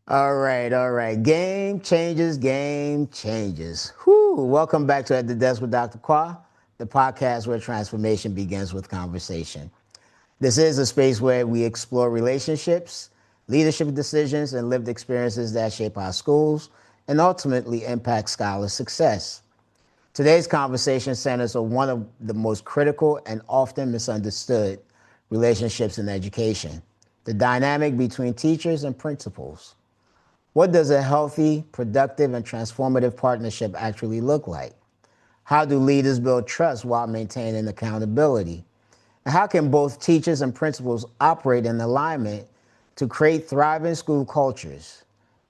All right, all right. Game changes, game changes. Whew. Welcome back to At the Desk with Dr.KwA, the podcast where transformation begins with conversation. This is a space where we explore relationships, leadership decisions, and lived experiences that shape our schools and ultimately impact scholar success. Today's conversation centers on one of the most critical and often misunderstood relationships in education: the dynamic between teachers and principals. What does a healthy, productive, and transformative partnership actually look like? How do leaders build trust while maintaining accountability? And how can both teachers and principals operate in alignment to create thriving school cultures?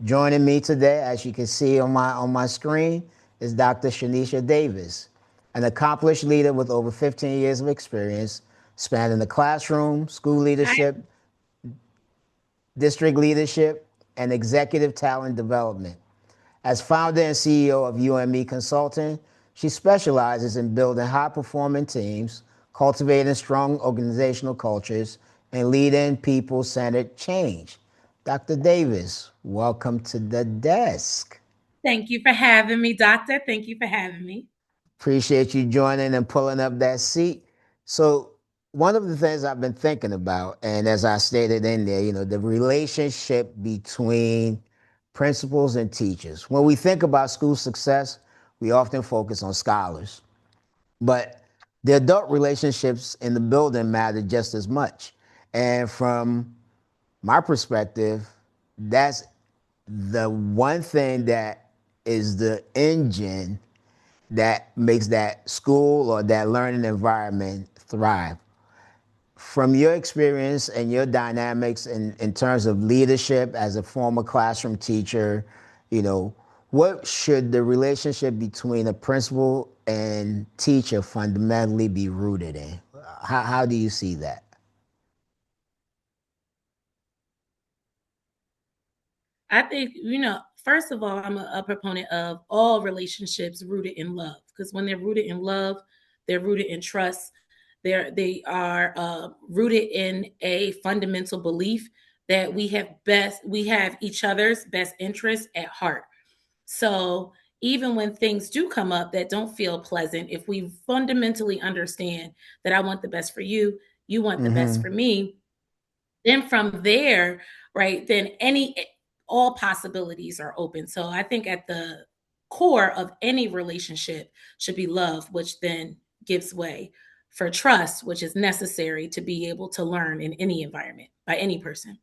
Joining me today, as you can see on my screen, is Dr. Shanesia Davis, an accomplished leader with over 15 years of experience spanning the classroom, school Hi. leadership, district leadership, and executive talent development. As founder and CEO of UME Consulting, she specializes in building high performing teams, cultivating strong organizational cultures, and leading people centered change. Dr. Davis, welcome to the desk. Thank you for having me, doctor. Thank you for having me. Appreciate you joining and pulling up that seat. So, one of the things I've been thinking about, and as I stated in there, the relationship between principals and teachers. When we think about school success, we often focus on scholars, but the adult relationships in the building matter just as much. And from my perspective, that's the one thing that is the engine that makes that school or that learning environment thrive. From your experience and your dynamics in terms of leadership as a former classroom teacher, you know, what should the relationship between a principal and teacher fundamentally be rooted in? How do you see that? I think, first of all, I'm a proponent of all relationships rooted in love because when they're rooted in love, they're rooted in trust. They are rooted in a fundamental belief that we have each other's best interests at heart. So even when things do come up that don't feel pleasant, if we fundamentally understand that I want the best for you, you want the best Mm-hmm. for me, then from there, right, then any all possibilities are open. So I think at the core of any relationship should be love, which then gives way for trust, which is necessary to be able to learn in any environment by any person.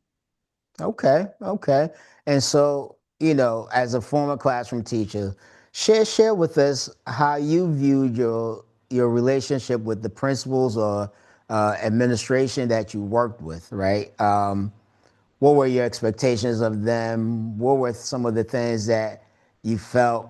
Okay, okay. And so, as a former classroom teacher, share with us how you viewed your relationship with the principals or administration that you worked with, right? What were your expectations of them? What were some of the things that you felt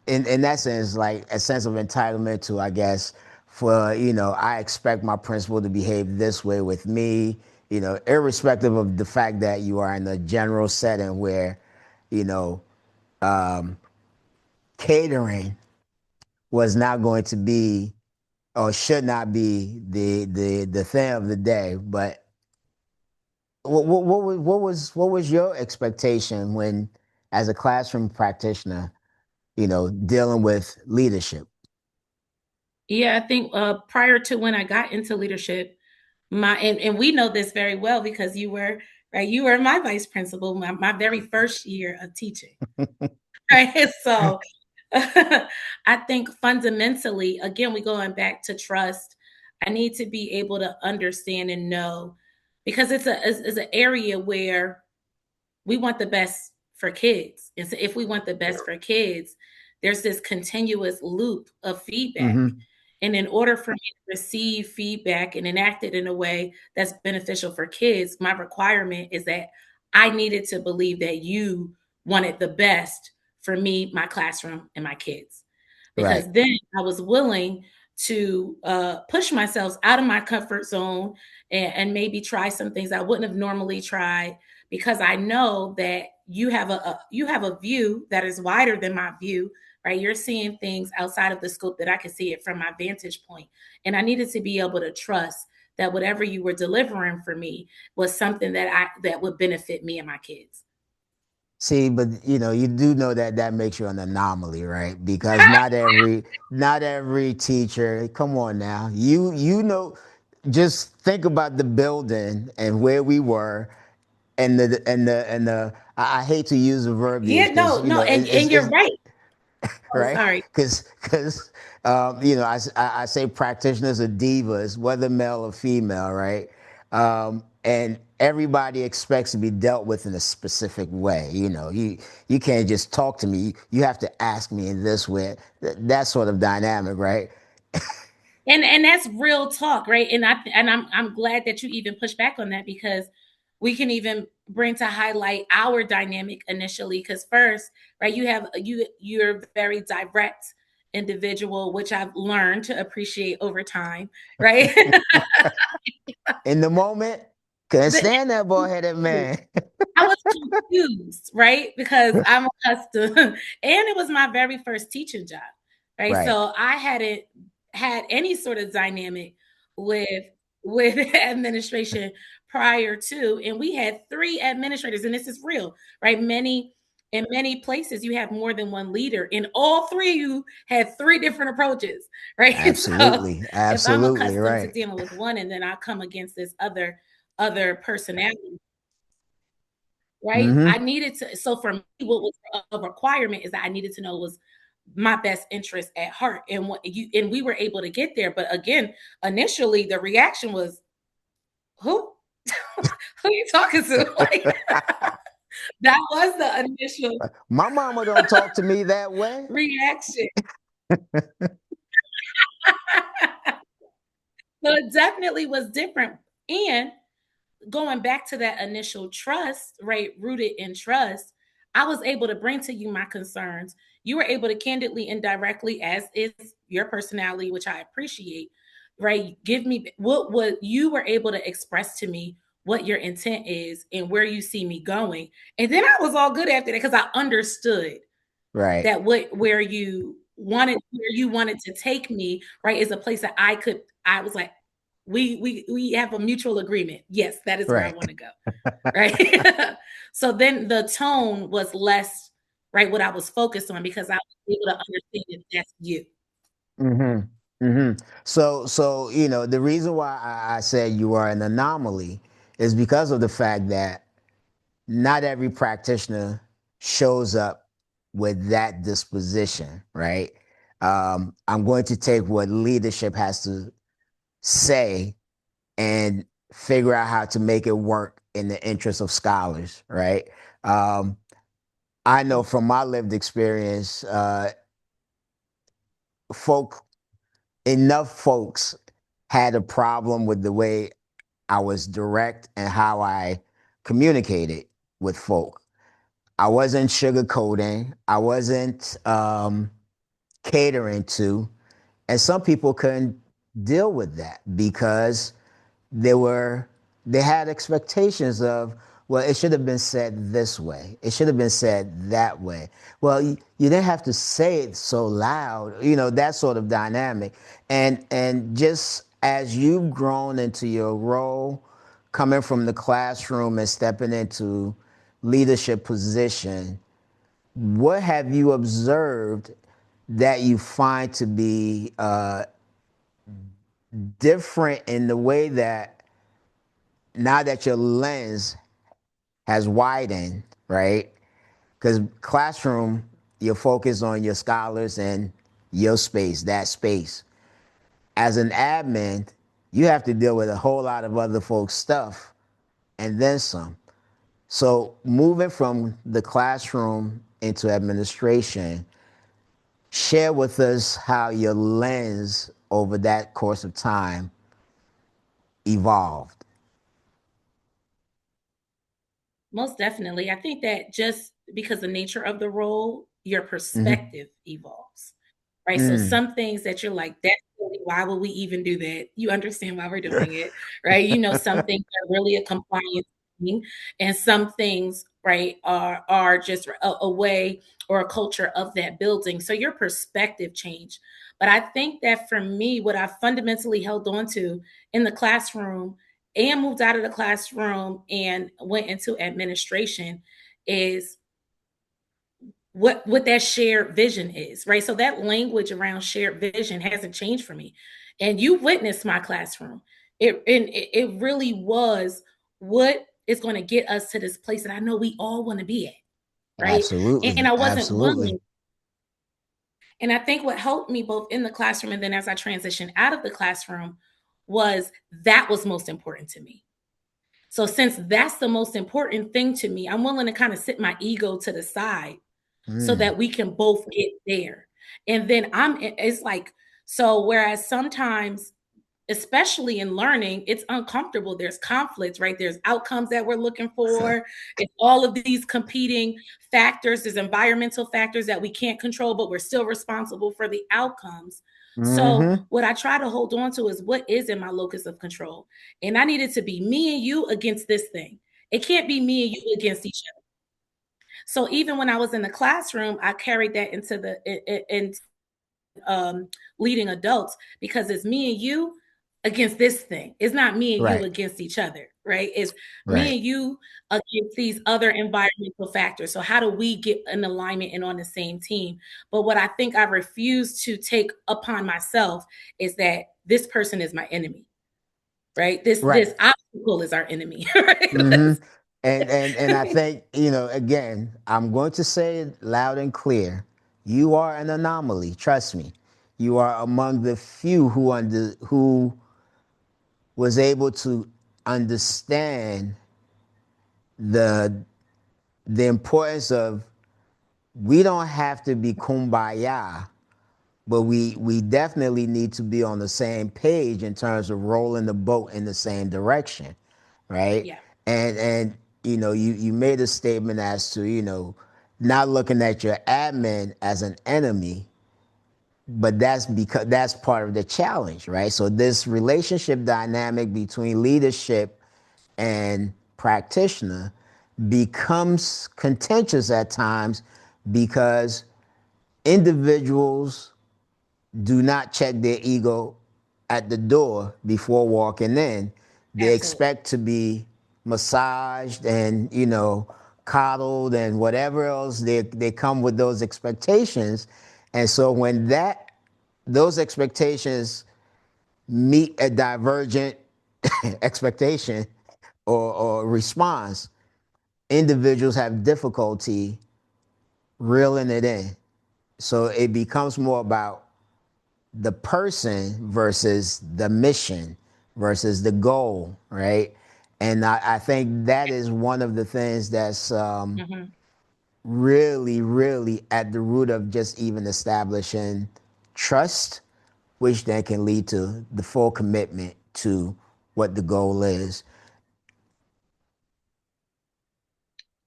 in that sense, like a sense of entitlement to, I guess, for, I expect my principal to behave this way with me, irrespective of the fact that you are in a general setting where, you know, um, catering was not going to be or should not be the thing of the day. But what was your expectation when, as a classroom practitioner, dealing with leadership? Yeah, I think prior to when I got into leadership, and we know this very well because you were right, you were my vice principal my very first year of teaching. Right. So I think fundamentally, again, we going back to trust. I need to be able to understand and know because it's an area where we want the best for kids. And so if we want the best for kids, there's this continuous loop of feedback. Mm-hmm. And in order for me to receive feedback and enact it in a way that's beneficial for kids, my requirement is that I needed to believe that you wanted the best for me, my classroom, and my kids. Right. Because then I was willing to push myself out of my comfort zone and maybe try some things I wouldn't have normally tried because I know that you have a view that is wider than my view, right? You're seeing things outside of the scope that I can see it from my vantage point. And I needed to be able to trust that whatever you were delivering for me was something that would benefit me and my kids. See, but you do know that that makes you an anomaly, right? Because not every teacher. Come on now, just think about the building and where we were, and the. I hate to use the Yeah, verbiage because no, no, and you're it's right. Oh, right? sorry. Because I say practitioners are divas, whether male or female, right? And everybody expects to be dealt with in a specific way. You can't just talk to me. You have to ask me in this way. That sort of dynamic, right? And that's real talk, right? And I'm glad that you even push back on that, because we can even bring to highlight our dynamic initially. Because first, right, you're very direct individual, which I've learned to appreciate over time, right? In the moment, couldn't The stand that boy headed man. I was confused, right? Because I'm accustomed, and it was my very first teaching job, right? Right. So I hadn't had any sort of dynamic with with administration prior to, and we had three administrators, and this is real, right? In many places, you have more than one leader, and all three of you had three different approaches, right? So Absolutely. if I'm Absolutely. accustomed to Right. dealing with one, and then I come against this other personality, right? I Mm-hmm. needed to. So for me, what was a requirement is that I needed to know was my best interest at heart, and we were able to get there. But again, initially the reaction was, "Who? Who are you talking to?" Like, that was the initial My mama don't talk to me that way. reaction. So it definitely was different. And going back to that initial trust, right, rooted in trust, I was able to bring to you my concerns. You were able to candidly and directly, as is your personality, which I appreciate, right? Give me what you were able to express to me what your intent is and where you see me going. And then I was all good after that because I understood Right. that where you wanted to take me, right, is a place that I was like, we have a mutual agreement. Yes, that is where I Right. want to go. Right. So then the tone was less, right, what I was focused on, because I was able to understand that that's you. Mm-hmm. Mm-hmm. So the reason why I said you are an anomaly is because of the fact that not every practitioner shows up with that disposition, right? I'm going to take what leadership has to say and figure out how to make it work in the interest of scholars, right? Um, I know from my lived experience, folk enough folks had a problem with the way I was direct and how I communicated with folk. I wasn't sugarcoating. I wasn't catering to, and some people couldn't deal with that because they were they had expectations of, well, it should have been said this way, it should have been said that way. Well, you didn't have to say it so loud, that sort of dynamic. And just as you've grown into your role, coming from the classroom and stepping into leadership position, what have you observed that you find to be different in the way that now that your lens has widened, right? Because classroom, you're focused on your scholars and your space, that space. As an admin, you have to deal with a whole lot of other folks' stuff and then some. So moving from the classroom into administration, share with us how your lens over that course of time evolved. Most definitely. I think that just because the nature of the role, your Mm-hmm. perspective evolves, right? So Mm. some things that you're like, that's silly. Why would we even do that? You understand why we're doing it, right? Some things are really a compliance thing, and some things, right, are just a way or a culture of that building. So your perspective changed. But I think that for me, what I fundamentally held on to in the classroom and moved out of the classroom and went into administration is what that shared vision is, right? So that language around shared vision hasn't changed for me. And you witnessed my classroom. It really was what is going to get us to this place that I know we all want to be at, right? And Absolutely. I wasn't Absolutely. willing. And I think what helped me both in the classroom and then as I transitioned out of the classroom was that was most important to me. So since that's the most important thing to me, I'm willing to kind of sit my ego to the side so that we can both get there. And then it's like, so whereas sometimes, especially in learning, it's uncomfortable. There's conflicts, right? There's outcomes that we're looking for. It's all of these competing factors. There's environmental factors that we can't control, but we're still responsible for the outcomes. So Mm-hmm. what I try to hold on to is what is in my locus of control. And I need it to be me and you against this thing. It can't be me and you against each other. So even when I was in the classroom, I carried that into leading adults because it's me and you against this thing. It's not me and you Right. against each other, right? It's me Right. and you against these other environmental factors. So how do we get in alignment and on the same team? But what I think I refuse to take upon myself is that this person is my enemy, right? This Right. obstacle is our enemy, right? Mm-hmm. And I think, again, I'm going to say it loud and clear. You are an anomaly. Trust me. You are among the few who was able to understand the the importance of we don't have to be kumbaya, but we definitely need to be on the same page in terms of rolling the boat in the same direction, right? Yeah, And you made a statement as to not looking at your admin as an enemy, but that's because that's part of the challenge, right? So this relationship dynamic between leadership and practitioner becomes contentious at times because individuals do not check their ego at the door before walking in. They absolutely. expect to be massaged and coddled and whatever else they come with those expectations. And so when those expectations meet a divergent expectation or response, individuals have difficulty reeling it in. So it becomes more about the person versus the mission versus the goal, right? And I think that is one of the things that's Mhm. really, really at the root of just even establishing trust, which then can lead to the full commitment to what the goal is.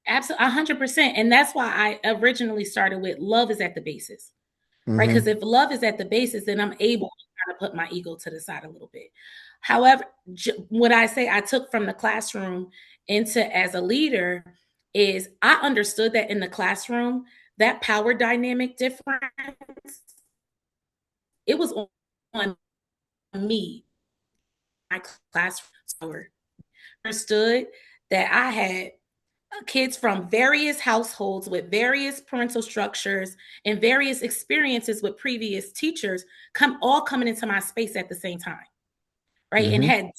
Absolutely, 100%. And that's why I originally started with love is at the basis, right? Because Mm-hmm. if love is at the basis, then I'm able to kind of put my ego to the side a little bit. However, what I say I took from the classroom into as a leader is I understood that in the classroom, that power dynamic difference, it was on me, my classroom. I understood that I had kids from various households with various parental structures and various experiences with previous teachers all coming into my space at the same time, right? And Mm-hmm. had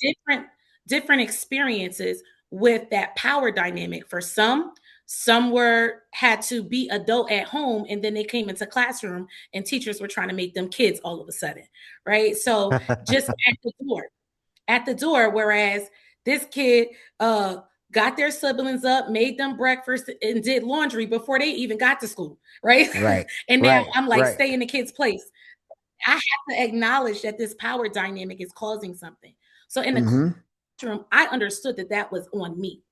different experiences with that power dynamic. For some were had to be adult at home and then they came into classroom and teachers were trying to make them kids all of a sudden, right? So just at the door. Whereas this kid got their siblings up, made them breakfast, and did laundry before they even got to school, right? Right. And now Right. I'm like, Right. stay in the kid's place. I have to acknowledge that this power dynamic is causing something. So in the Mm-hmm. classroom, I understood that that was on me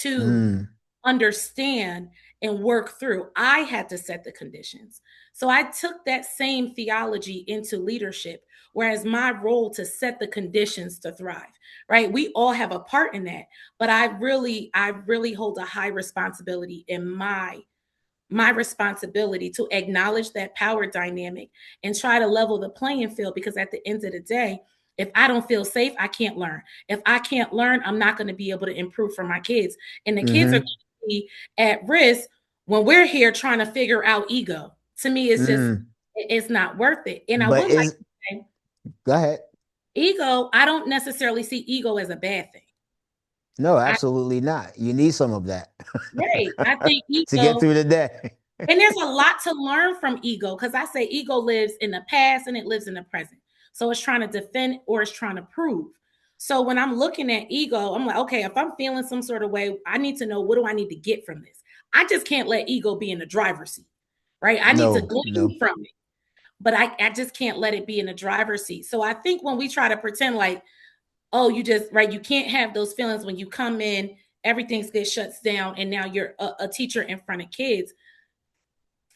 to Mm. understand and work through. I had to set the conditions. So I took that same theology into leadership, whereas my role to set the conditions to thrive, right? We all have a part in that, but I really hold a high responsibility in my responsibility to acknowledge that power dynamic and try to level the playing field because at the end of the day, if I don't feel safe, I can't learn. If I can't learn, I'm not going to be able to improve for my kids. And the kids are Mm-hmm. going to be at risk when we're here trying to figure out ego, to me, Mm. it's not worth it. And I But would like is to say, go ahead. ego, I don't necessarily see ego as a bad thing. No, I, absolutely not. You need some of that right. I think to get ego, through the day. and there's a lot to learn from ego because I say ego lives in the past and it lives in the present. So it's trying to defend or it's trying to prove. So when I'm looking at ego, I'm like, okay, if I'm feeling some sort of way, I need to know what do I need to get from this. I just can't let ego be in the driver's seat, right? I need to No, glean no. from it, but I just can't let it be in the driver's seat. So I think when we try to pretend like, oh, you just, right, you can't have those feelings when you come in, everything gets shuts down, and now you're a teacher in front of kids.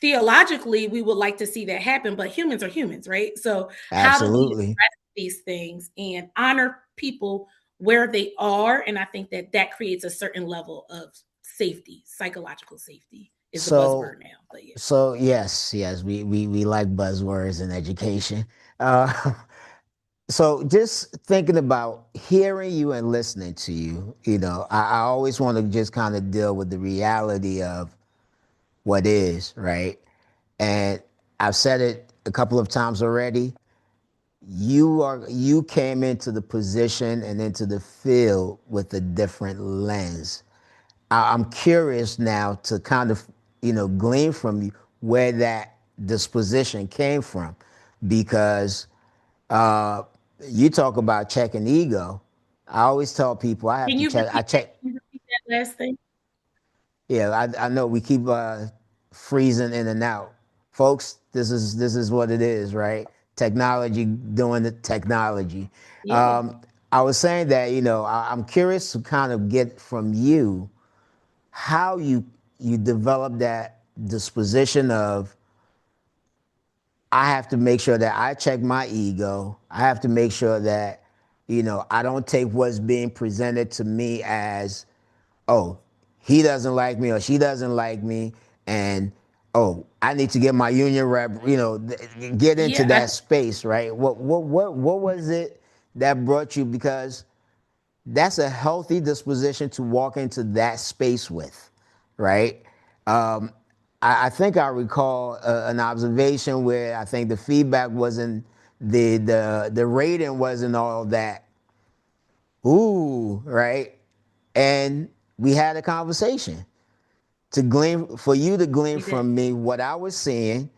Theologically, we would like to see that happen, but humans are humans, right? So how do we Absolutely. address these things and honor people where they are? And I think that that creates a certain level of safety. Psychological safety is the So buzzword now, but yeah. so yes, yes, we like buzzwords in education. Uh so just thinking about hearing you and listening to you, I always want to just kind of deal with the reality of what is, right? And I've said it a couple of times already. You came into the position and into the field with a different lens. I'm curious now to kind of, glean from you where that disposition came from, because uh, you talk about checking ego. I always tell people I have Can to you check. I repeat that? check. Can you repeat that last thing? Yeah, I know we keep freezing in and out, folks. This is what it is, right? Technology doing the technology. Yeah. Um, I was saying that I'm curious to kind of get from you how you develop that disposition of, I have to make sure that I check my ego. I have to make sure that I don't take what's being presented to me as, oh, he doesn't like me or she doesn't like me, and oh, I need to get my union rep, get into Yeah. that space, right? What was it that brought you? Because that's a healthy disposition to walk into that space with, right? Um, I think I recall an observation where I think the feedback wasn't, the rating wasn't all that ooh, right? And we had a conversation to glean, for you to glean We did. from me what I was seeing,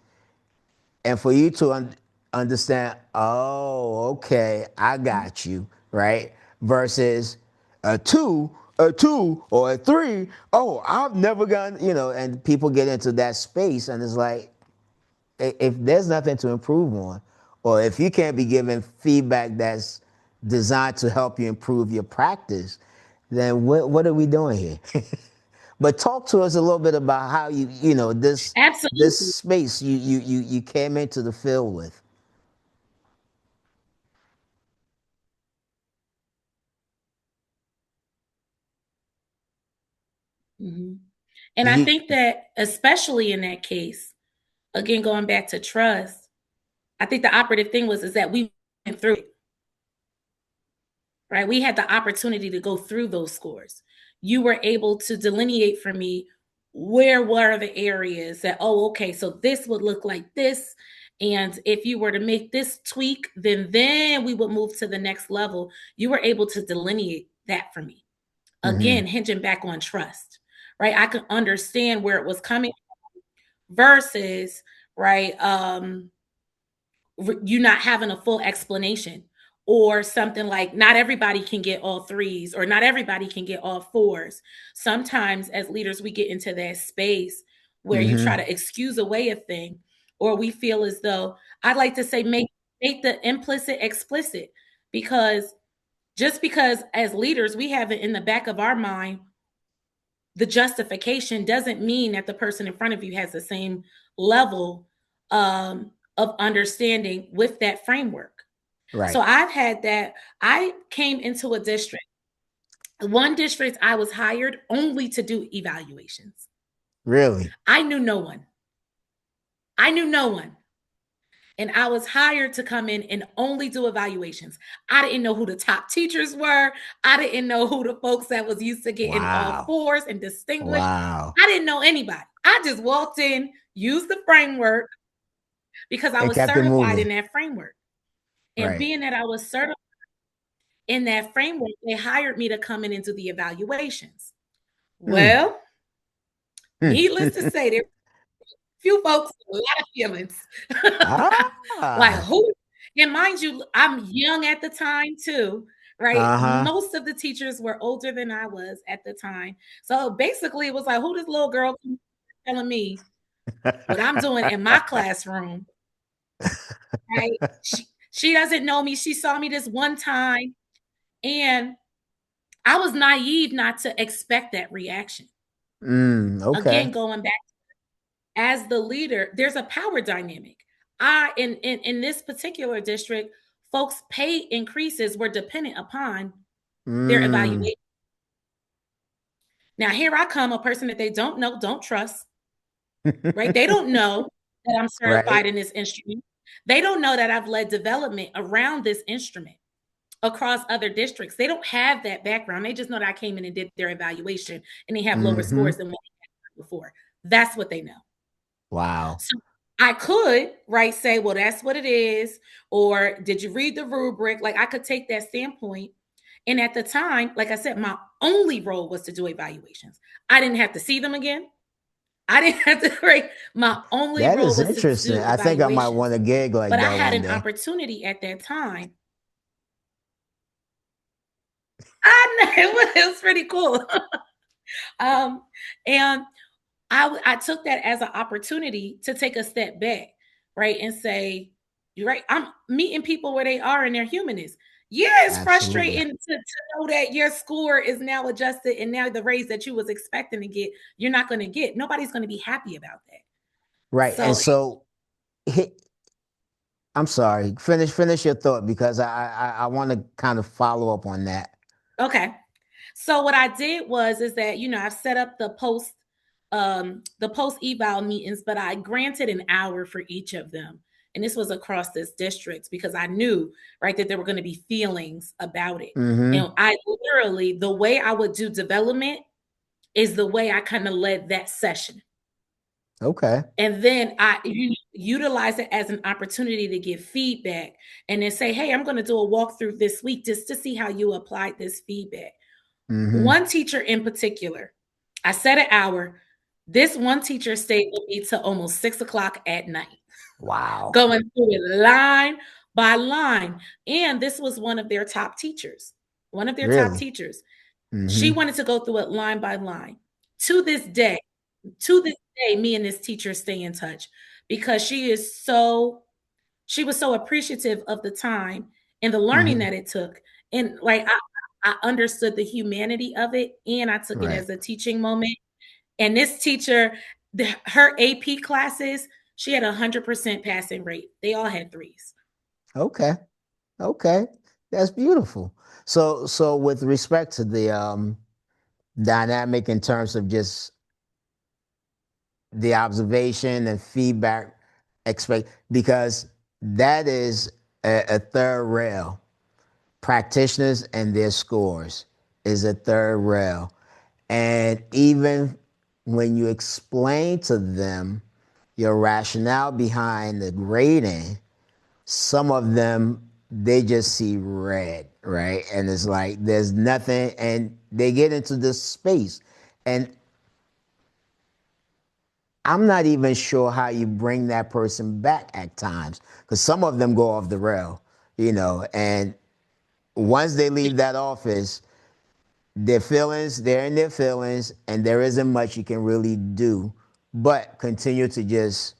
and for you to understand, oh, okay, I got you, right? Versus a two, or a three. Oh, I've never gone, and people get into that space, and it's like, if there's nothing to improve on, or if you can't be given feedback that's designed to help you improve your practice, then what are we doing here? But talk to us a little bit about how this Absolutely. space you came into the field with. Mhm. And I You think that, especially in that case, again, going back to trust, I think the operative thing was is that we went through it, right? We had the opportunity to go through those scores. You were able to delineate for me where were the areas that, oh, okay, so this would look like this. And if you were to make this tweak, then we would move to the next level. You were able to delineate that for me. mm-hmm, Again, hinging back on trust, right? I could understand where it was coming versus, right, you not having a full explanation, or something like not everybody can get all threes or not everybody can get all fours. Sometimes as leaders we get into that space where you try mm-hmm, to excuse away a thing, or we feel as though, I'd like to say, make the implicit explicit, because just because as leaders we have it in the back of our mind, the justification doesn't mean that the person in front of you has the same level of understanding with that framework. So right, I've had that. I came into a district, one district, I was hired only to do evaluations. really, I knew no one. I knew no one. And I was hired to come in and only do evaluations. I didn't know who the top teachers were. I didn't know who the folks that was used to getting all wow, fours and distinguished. wow, I didn't know anybody. I just walked in, used the framework because I And was kept it certified in moving. that framework. And Right. being that I was certified in that framework, they hired me to come in and do the evaluations. Hmm. Well, needless to say, there few folks with a lot of feelings. Like Ah. who? And mind you, I'm young at the time too, right? Uh-huh. Most of the teachers were older than I was at the time. So basically, it was like, who this little girl telling me what I'm doing in my classroom, right? She doesn't know me. She saw me this one time, and I was naive not to expect that reaction. Okay. Again, going back as the leader, there's a power dynamic. In this particular district, folks' pay increases were dependent upon their Mm. evaluation. Now, here I come, a person that they don't know, don't trust, right? They don't know that I'm Right. certified in this instrument. They don't know that I've led development around this instrument across other districts. They don't have that background. They just know that I came in and did their evaluation and they have lower scores Mm-hmm. than what they had before. That's what they know. Wow. So I could, right, say, well, that's what it is. Or did you read the rubric? Like I could take that standpoint. And at the time, like I said, my only role was to do evaluations. I didn't have to see them again. I didn't have to, right? My only That role is was to interesting. do I think I might evaluations. want a gig like But I that had one an day. opportunity at that time. I know it was pretty cool. um, and I took that as an opportunity to take a step back, right, and say, "You're right. I'm meeting people where they are and their humanness. Yeah, it's Absolutely. frustrating to know that your score is now adjusted and now the raise that you was expecting to get, you're not going to get. Nobody's going to be happy about that. Right. And So, so I'm sorry. Finish your thought because I want to kind of follow up on that. okay. So what I did was is that I've set up the post eval meetings, but I granted an hour for each of them. And this was across this district because I knew, right, that there were going to be feelings about it. Mm-hmm. And I literally, the way I would do development is the way I kind of led that session. Okay. And then I utilize it as an opportunity to give feedback and then say, hey, I'm going to do a walkthrough this week just to see how you applied this feedback. Mm-hmm. One teacher in particular, I set an hour. This one teacher stayed with me till almost 6 o'clock at night, Wow. going through it line by line. And this was one of their top teachers. One of their top Really? teachers. She Mm-hmm. wanted to go through it line by line. To this day, to this day, me and this teacher stay in touch because she was so appreciative of the time and the learning Mm-hmm. that it took. And like I understood the humanity of it and I took it Right. as a teaching moment. And this teacher, her AP classes, she had 100% passing rate. They all had threes. Okay. Okay. That's beautiful. So with respect to the dynamic in terms of just the observation and feedback expect because that is a third rail. Practitioners and their scores is a third rail. And even when you explain to them your rationale behind the grading, some of them they just see red, right? And it's like there's nothing, and they get into this space. And I'm not even sure how you bring that person back at times because some of them go off the rail, and once they leave that office, they're in their feelings, and there isn't much you can really do but continue to just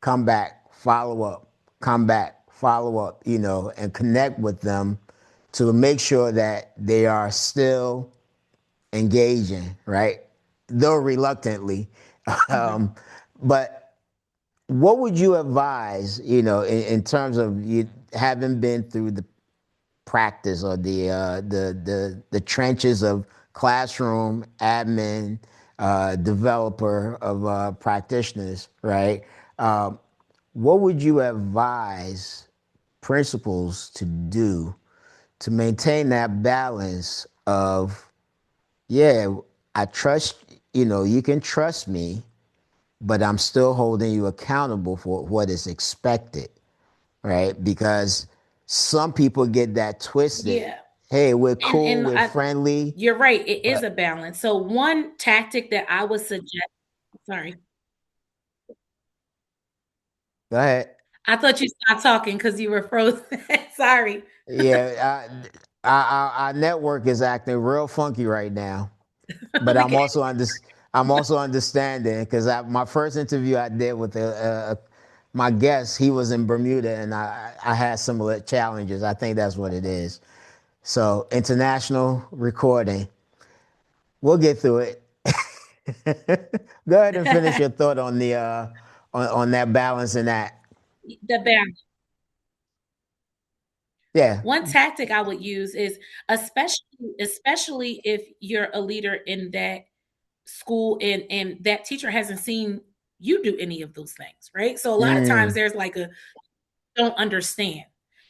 come back, follow up, come back, follow up, and connect with them to make sure that they are still engaging, right? Though reluctantly. Mhm. um, but what would you advise, in terms of you having been through the practice or the trenches of classroom admin, developer of practitioners, right? Um, what would you advise principals to do to maintain that balance of, yeah, I trust, you can trust me, but I'm still holding you accountable for what is expected, right? Because some people get that twisted. Yeah. Hey, we're cool, And we're friendly, you're right. It is but a balance. So one tactic that I would suggest, sorry, go ahead. I thought you stopped talking because you were frozen. Sorry. Yeah, our network is acting real funky right now, but Okay. I'm also understanding because my first interview I did with my guest, he was in Bermuda, and I had similar challenges. I think that's what it is. So international recording, we'll get through it. Go ahead and finish your thought on the on that balance and that. The balance. Yeah. One tactic I would use is especially if you're a leader in that school and that teacher hasn't seen you do any of those things, right? So a lot of times Mm, there's like a don't understand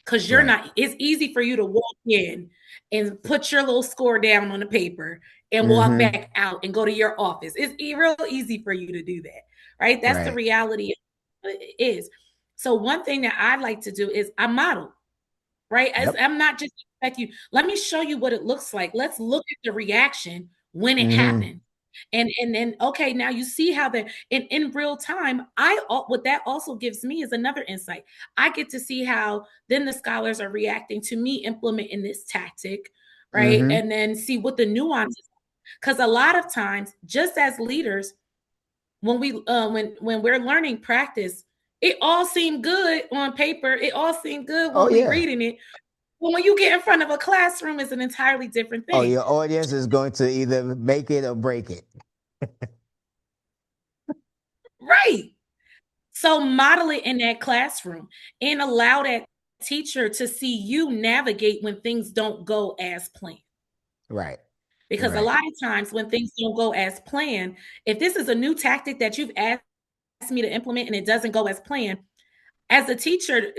because you're right. not, it's easy for you to walk in and put your little score down on the paper and walk Mm-hmm. back out and go to your office. It's real easy for you to do that, right? That's the Right. reality. It is. So one thing that I like to do is I model, right? As Yep. I'm not just expect you. Let me show you what it looks like. Let's look at the reaction when it Mm-hmm. happened. And then okay, now you see how the in real time, what that also gives me is another insight. I get to see how then the scholars are reacting to me implementing this tactic, right? Mm-hmm. And then see what the nuances. Because a lot of times, just as leaders, when we're learning practice, it all seemed good on paper. It all seemed good Oh when we yeah. reading it. Well, when you get in front of a classroom, it's an entirely different Oh, thing. your audience is going to either make it or break it. Right. So model it in that classroom and allow that teacher to see you navigate when things don't go as planned. Right. Because a Right. lot of times when things don't go as planned, if this is a new tactic that you've asked me to implement and it doesn't go as planned, as a teacher,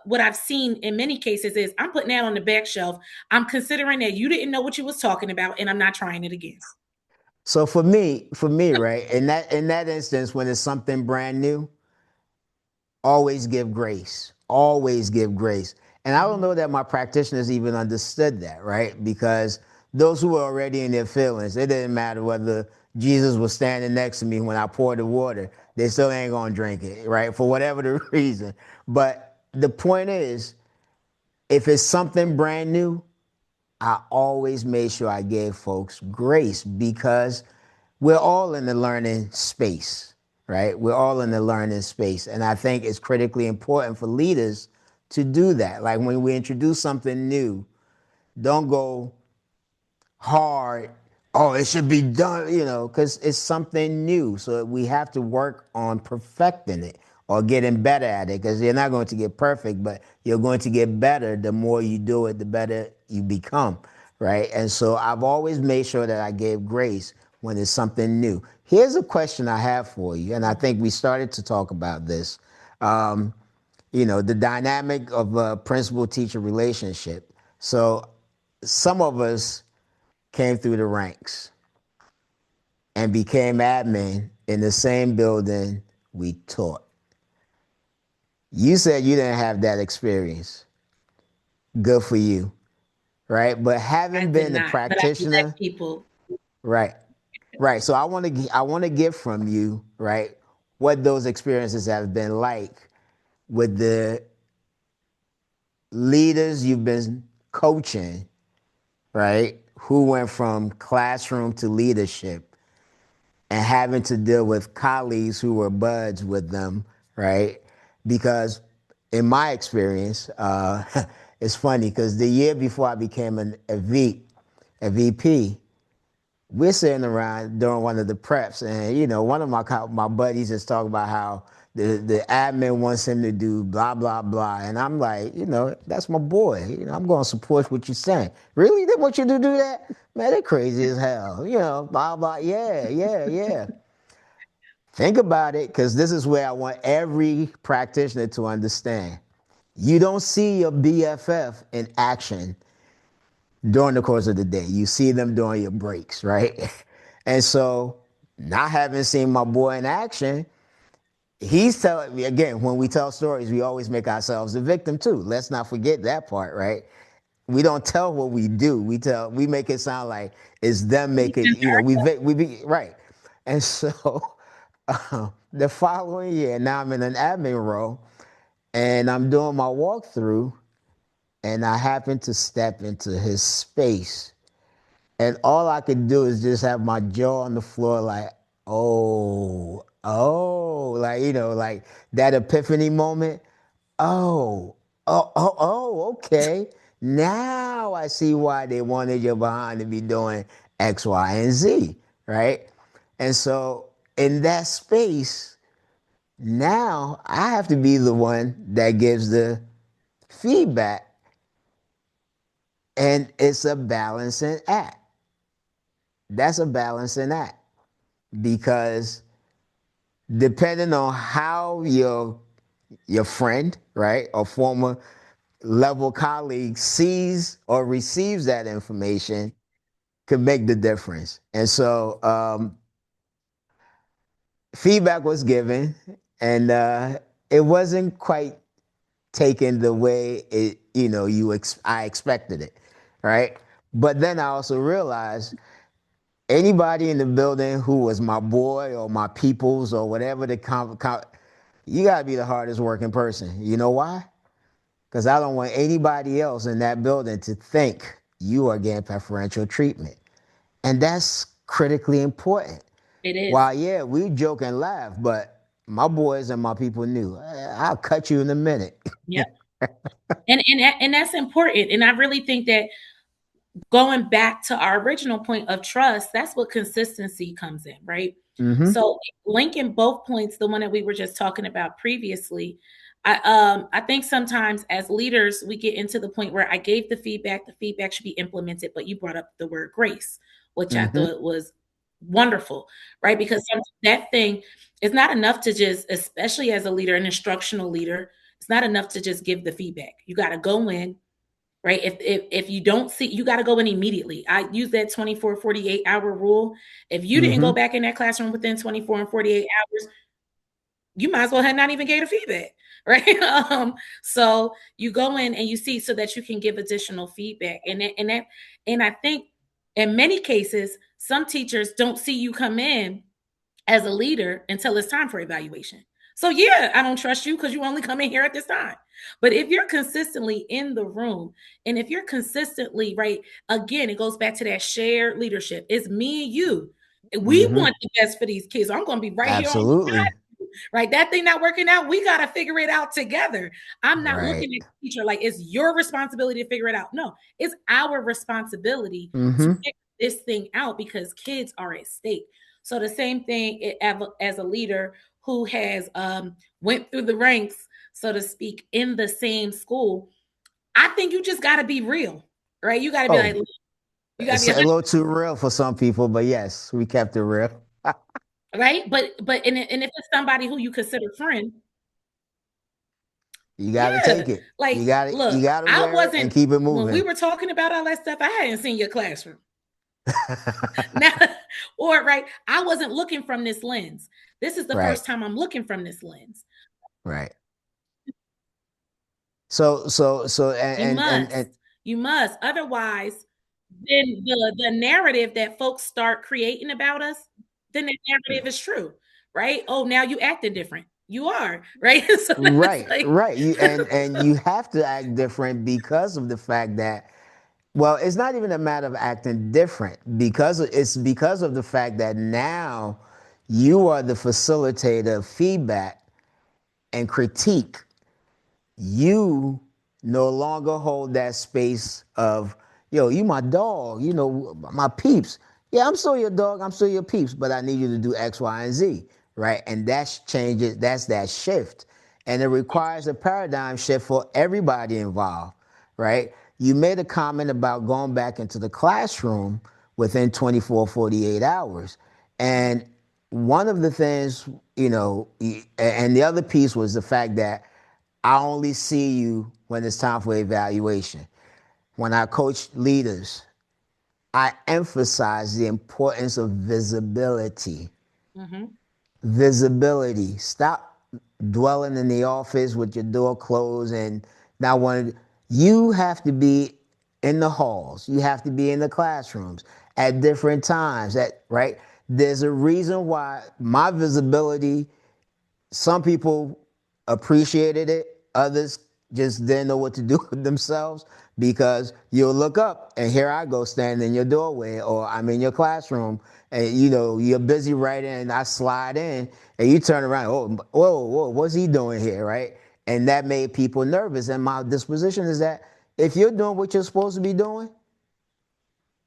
what I've seen in many cases is I'm putting that on the back shelf. I'm considering that you didn't know what you was talking about, and I'm not trying it again. So for me, right, in that instance, when it's something brand new, always give grace. Always give grace. And I don't Mhm. know that my practitioners even understood that, right? Because those who were already in their feelings, it didn't matter whether Jesus was standing next to me when I poured the water, they still ain't gonna drink it, right? For whatever the reason. But the point is, if it's something brand new, I always made sure I gave folks grace because we're all in the learning space, right? We're all in the learning space. And I think it's critically important for leaders to do that. Like when we introduce something new, don't go hard. Oh, it should be done, because it's something new. So we have to work on perfecting it or getting better at it because you're not going to get perfect, but you're going to get better. The more you do it, the better you become, right? And so I've always made sure that I gave grace when it's something new. Here's a question I have for you, and I think we started to talk about this. Um, the dynamic of a principal teacher relationship. So some of us came through the ranks and became admin in the same building we taught. You said you didn't have that experience. Good for you, right? But I having did been a not, but I let practitioner, people. right, right. So I want to get from you, right, what those experiences have been like with the leaders you've been coaching, right, who went from classroom to leadership and having to deal with colleagues who were buds with them, right? Because in my experience, it's funny because the year before I became a VP, we're sitting around during one of the preps, and one of my buddies is talking about how the admin wants him to do blah blah blah, and I'm like, that's my boy. I'm going to support what you're saying. Really, they want you to do that? Man, they're crazy as hell. Blah blah. Yeah, yeah, yeah. Think about it, because this is where I want every practitioner to understand. You don't see your BFF in action during the course of the day. You see them during your breaks, right? And so Not having seen my boy in action, he's telling me again, when we tell stories, we always make ourselves the victim too. Let's not forget that part, right? We don't tell what we do. We make it sound like it's them making, we be right. And so the following year, now I'm in an admin role and I'm doing my walkthrough and I happen to step into his space. And all I could do is just have my jaw on the floor, like, like, like that epiphany moment. Oh, okay. Now I see why they wanted your behind to be doing X, Y, and Z, right? And so in that space, now I have to be the one that gives the feedback, and it's a balancing act. That's a balancing act because depending on how your friend, right, or former level colleague sees or receives that information could make the difference. And so feedback was given, and it wasn't quite taken the way I expected it, right? But then I also realized anybody in the building who was my boy or my peoples or whatever you got to be the hardest working person. You know why? Because I don't want anybody else in that building to think you are getting preferential treatment. And that's critically important. It is. While, yeah, we joke and laugh, but my boys and my people knew, I'll cut you in a minute. Yep. And that's important. And I really think that going back to our original point of trust, that's what consistency comes in, right? Mm-hmm. So linking both points, the one that we were just talking about previously, I think sometimes as leaders we get into the point where I gave the feedback should be implemented, but you brought up the word grace, which I Mm-hmm. thought was wonderful, right? Because that thing is not enough to just, especially as a leader, an instructional leader, it's not enough to just give the feedback. You got to go in, right? If you don't see, you got to go in immediately. I use that 24-48 hour rule. If you didn't go Mm-hmm. back in that classroom within 24 and 48 hours, you might as well have not even gave a feedback, right? So you go in and you see so that you can give additional feedback. And I think in many cases, some teachers don't see you come in as a leader until it's time for evaluation. So yeah, I don't trust you because you only come in here at this time. But if you're consistently in the room and if you're consistently, right, again, it goes back to that shared leadership. It's me and you. We Mm-hmm. want the best for these kids. I'm going to be right here on the Absolutely. side, right? That thing not working out, we got to figure it out together. I'm not Right. looking at the teacher like it's your responsibility to figure it out. No, it's our responsibility to Mm-hmm. figure this thing out because kids are at stake. So the same thing as a leader who has went through the ranks, so to speak, in the same school, I think you just got to be real, right? You got to be like, Oh, you got to it's be a little too real for some people, but yes, we kept it real. right. But and if it's somebody who you consider friend, You got to yeah, take it. like You look, got to I wear it and wasn't keep it when we moving. were talking about all that stuff. I hadn't seen your classroom now, or right. I wasn't looking from this lens. This is the Right. first time I'm looking from this lens. Right. So You and must. You must. Otherwise, then the narrative that folks start creating about us, then that narrative is true, right? Oh, now you acting different. You are, right? So that's right, like right. And you have to act different because of the fact that, well, it's not even a matter of acting different because it's because of the fact that now you are the facilitator of feedback and critique. You no longer hold that space of, yo, you my dog, my peeps. Yeah, I'm still your dog, I'm still your peeps, but I need you to do X, Y, and Z, right? And that's changes, that's that shift. And it requires a paradigm shift for everybody involved, right? You made a comment about going back into the classroom within 24, 48 hours. And one of the things, and the other piece was the fact that I only see you when it's time for evaluation. When I coach leaders, I emphasize the importance of visibility. Mm-hmm. Visibility. Stop dwelling in the office with your door closed and not wanting. You have to be in the halls. You have to be in the classrooms at different times. At right. There's a reason why my visibility, some people appreciated it, others just didn't know what to do with themselves, because you'll look up and here I go standing in your doorway, or I'm in your classroom and you're busy writing and I slide in and you turn around, oh, whoa, what's he doing here, right? And that made people nervous. And my disposition is that if you're doing what you're supposed to be doing,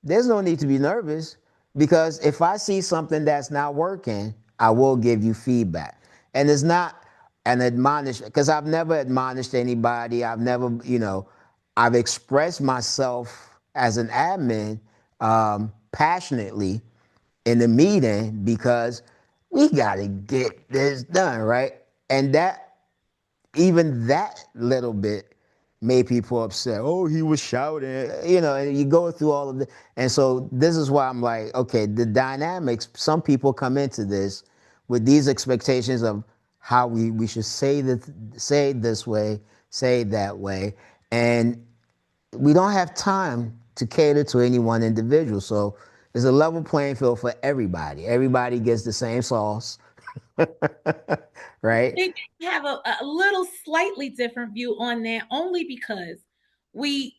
there's no need to be nervous, because if I see something that's not working, I will give you feedback. And it's not an admonishment, because I've never admonished anybody. I've never, I've expressed myself as an admin passionately in the meeting, because we got to get this done, right? And that, even that little bit made people upset. Oh, he was shouting, and you go through all of it. And so this is why I'm like, okay, the dynamics, some people come into this with these expectations of how we should say this way, say that way. And we don't have time to cater to any one individual. So it's a level playing field for everybody. Everybody gets the same sauce, I right? think I have a little slightly different view on that, only because we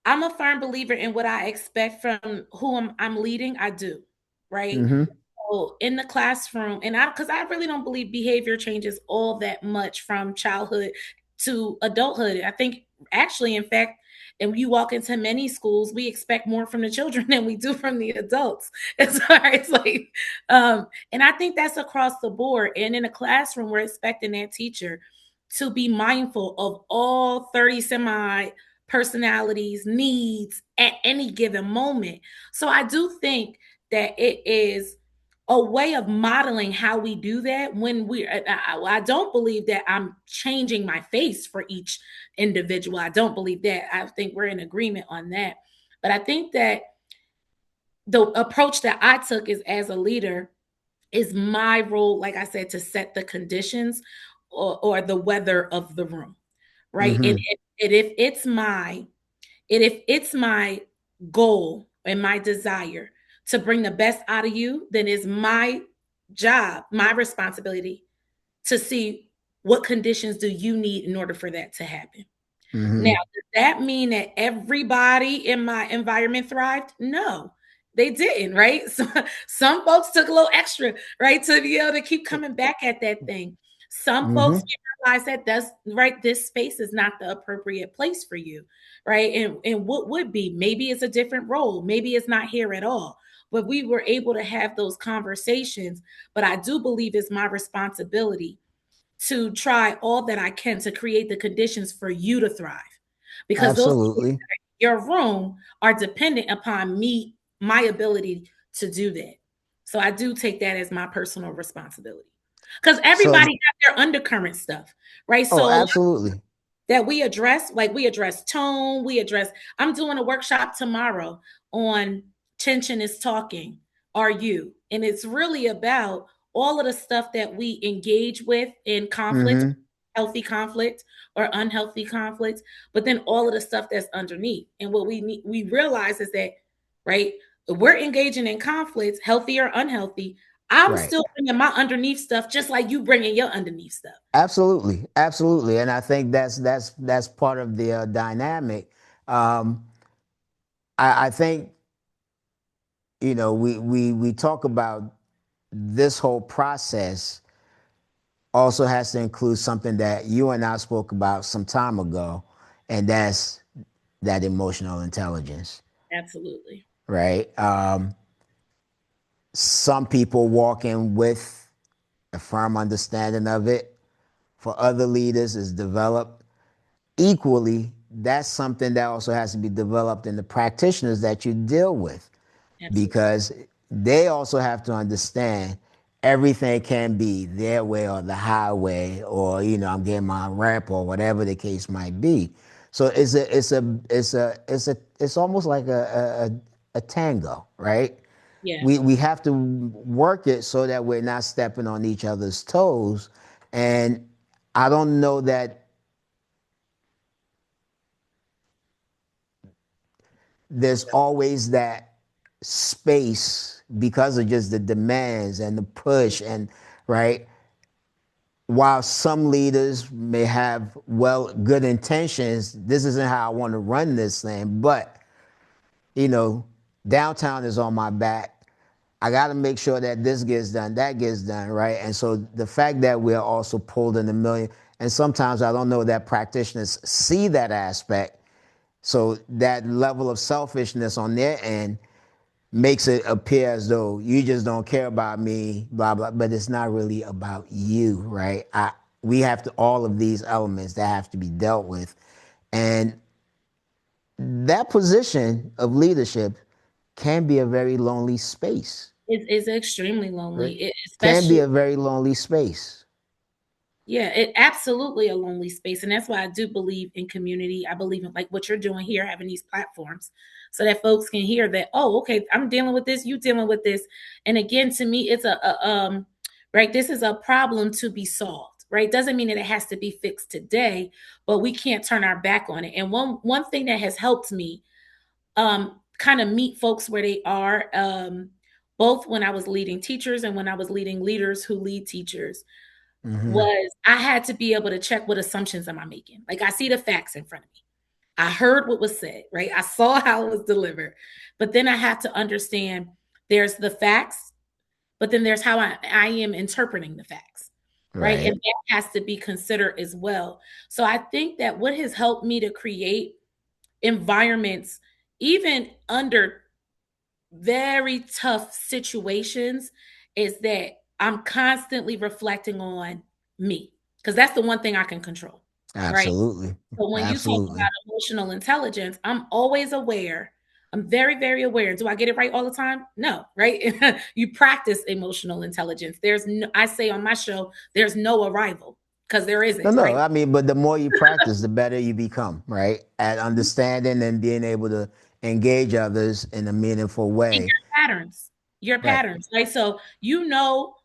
I'm a firm believer in what I expect from who I'm leading. I do, right? Mm-hmm. So in the classroom, and because I really don't believe behavior changes all that much from childhood to adulthood. I think actually, in fact, and you walk into many schools, we expect more from the children than we do from the adults. As far as like, and I think that's across the board. And in a classroom, we're expecting that teacher to be mindful of all 30 semi personalities, needs at any given moment. So I do think that it is a way of modeling how we do that when I don't believe that I'm changing my face for each individual. I don't believe that. I think we're in agreement on that. But I think that the approach that I took is as a leader is my role, like I said, to set the conditions or the weather of the room, right? And, Mm-hmm. and if it's my goal and my desire to bring the best out of you, then it's my job, my responsibility to see what conditions do you need in order for that to happen. Now, Mm-hmm. does that mean that everybody in my environment thrived? No, they didn't, right? So, some folks took a little extra, right, to be able to keep coming back at that thing. Some folks Mm-hmm. realize that that's right, this space is not the appropriate place for you, right? And what would be? Maybe it's a different role, maybe it's not here at all. But we were able to have those conversations. But I do believe it's my responsibility to try all that I can to create the conditions for you to thrive. Because those Absolutely. your room are dependent upon me, my ability to do that. So I do take that as my personal responsibility. Because So, everybody have their undercurrent stuff, right? oh, So absolutely. that we address, like we address tone, we address, I'm doing a workshop tomorrow on tension is talking, are you? And it's really about all of the stuff that we engage with in conflict, Mm-hmm. healthy conflict or unhealthy conflict, but then all of the stuff that's underneath. And what we realize is that, right, if we're engaging in conflicts, healthy or unhealthy, I'm Right. still bringing my underneath stuff just like you bringing your underneath stuff. Absolutely. Absolutely. And I think that's part of the dynamic. Um, I think we talk about this whole process also has to include something that you and I spoke about some time ago, and that's that emotional intelligence, Absolutely. right? Some people walk in with a firm understanding of it. For other leaders, it's developed equally. That's something that also has to be developed in the practitioners that you deal with, Absolutely. because they also have to understand everything can be their way or the highway, or I'm getting my rep or whatever the case might be. So it's almost like a tango, right? Yeah. We have to work it so that we're not stepping on each other's toes. And I don't know that there's always that space because of just the demands and the push and right. While some leaders may have good intentions, this isn't how I want to run this thing. But you know, downtown is on my back. I got to make sure that this gets done, that gets done, right? And so the fact that we're also pulled in a million, and sometimes I don't know that practitioners see that aspect. So that level of selfishness on their end makes it appear as though you just don't care about me, blah blah. But it's not really about you, right? We have to all of these elements that have to be dealt with, and that position of leadership can be a very lonely space, It's extremely right? lonely, Can be especially. a very lonely space. Yeah, it absolutely a lonely space. And that's why I do believe in community. I believe in like what you're doing here, having these platforms so that folks can hear that, oh, okay, I'm dealing with this, you dealing with this. And again, to me, it's right, this is a problem to be solved, right? Doesn't mean that it has to be fixed today, but we can't turn our back on it. And one thing that has helped me kind of meet folks where they are, both when I was leading teachers and when I was leading leaders who lead teachers, Hmm. was I had to be able to check what assumptions am I making. Like I see the facts in front of me. I heard what was said, right? I saw how it was delivered. But then I have to understand there's the facts, but then there's how I am interpreting the facts, right? And Right. that has to be considered as well. So I think that what has helped me to create environments, even under very tough situations, is that I'm constantly reflecting on me because that's the one thing I can control, right? Absolutely. So when you talk Absolutely. about emotional intelligence, I'm always aware. I'm very, very aware. Do I get it right all the time? No, right? You practice emotional intelligence. There's no, I say on my show, there's no arrival because there No, isn't, no. right? I mean, but the more you practice, the better you become, right? At understanding and being able to engage others in a meaningful And way. your Right. patterns, right? So you know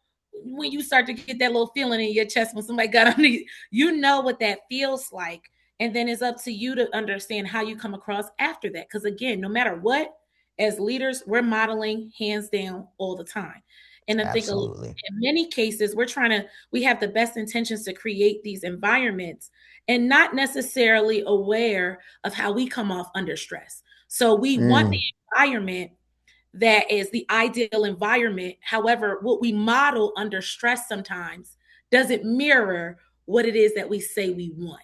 when you start to get that little feeling in your chest when somebody got on you know what that feels like. And then it's up to you to understand how you come across after that. Because again, no matter what, as leaders, we're modeling hands down all the time. And I think Absolutely. in many cases, we have the best intentions to create these environments and not necessarily aware of how we come off under stress. So we want the Mm, environment that is the ideal environment. However, what we model under stress sometimes doesn't mirror what it is that we say we want.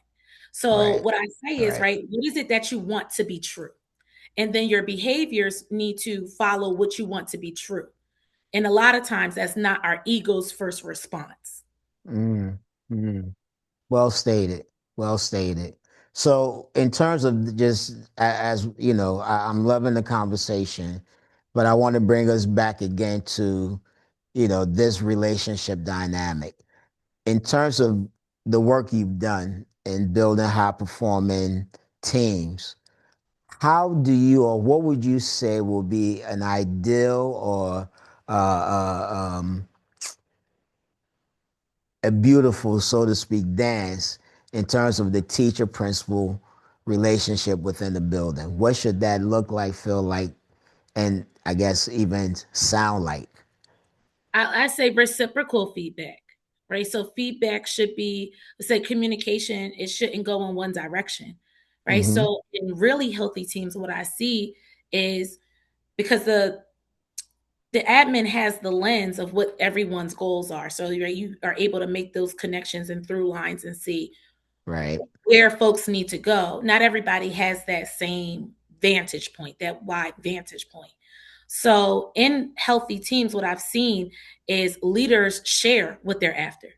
So, right. what I say is, Right. right, what is it that you want to be true? And then your behaviors need to follow what you want to be true. And a lot of times that's not our ego's first response. Mm, mm. Well stated. Well stated. So, in terms of just as you know, I'm loving the conversation, but I want to bring us back again to, this relationship dynamic. In terms of the work you've done in building high performing teams, how do you, or what would you say will be an ideal or a beautiful, so to speak, dance in terms of the teacher principal relationship within the building? What should that look like, feel like, and I guess even sound like? I say reciprocal feedback, right? So feedback should be, let's say communication, it shouldn't go in one direction, right? Mm-hmm. So in really healthy teams, what I see is because the admin has the lens of what everyone's goals are. So you are able to make those connections and through lines and see Right. where folks need to go. Not everybody has that same vantage point, that wide vantage point. So in healthy teams, what I've seen is leaders share what they're after,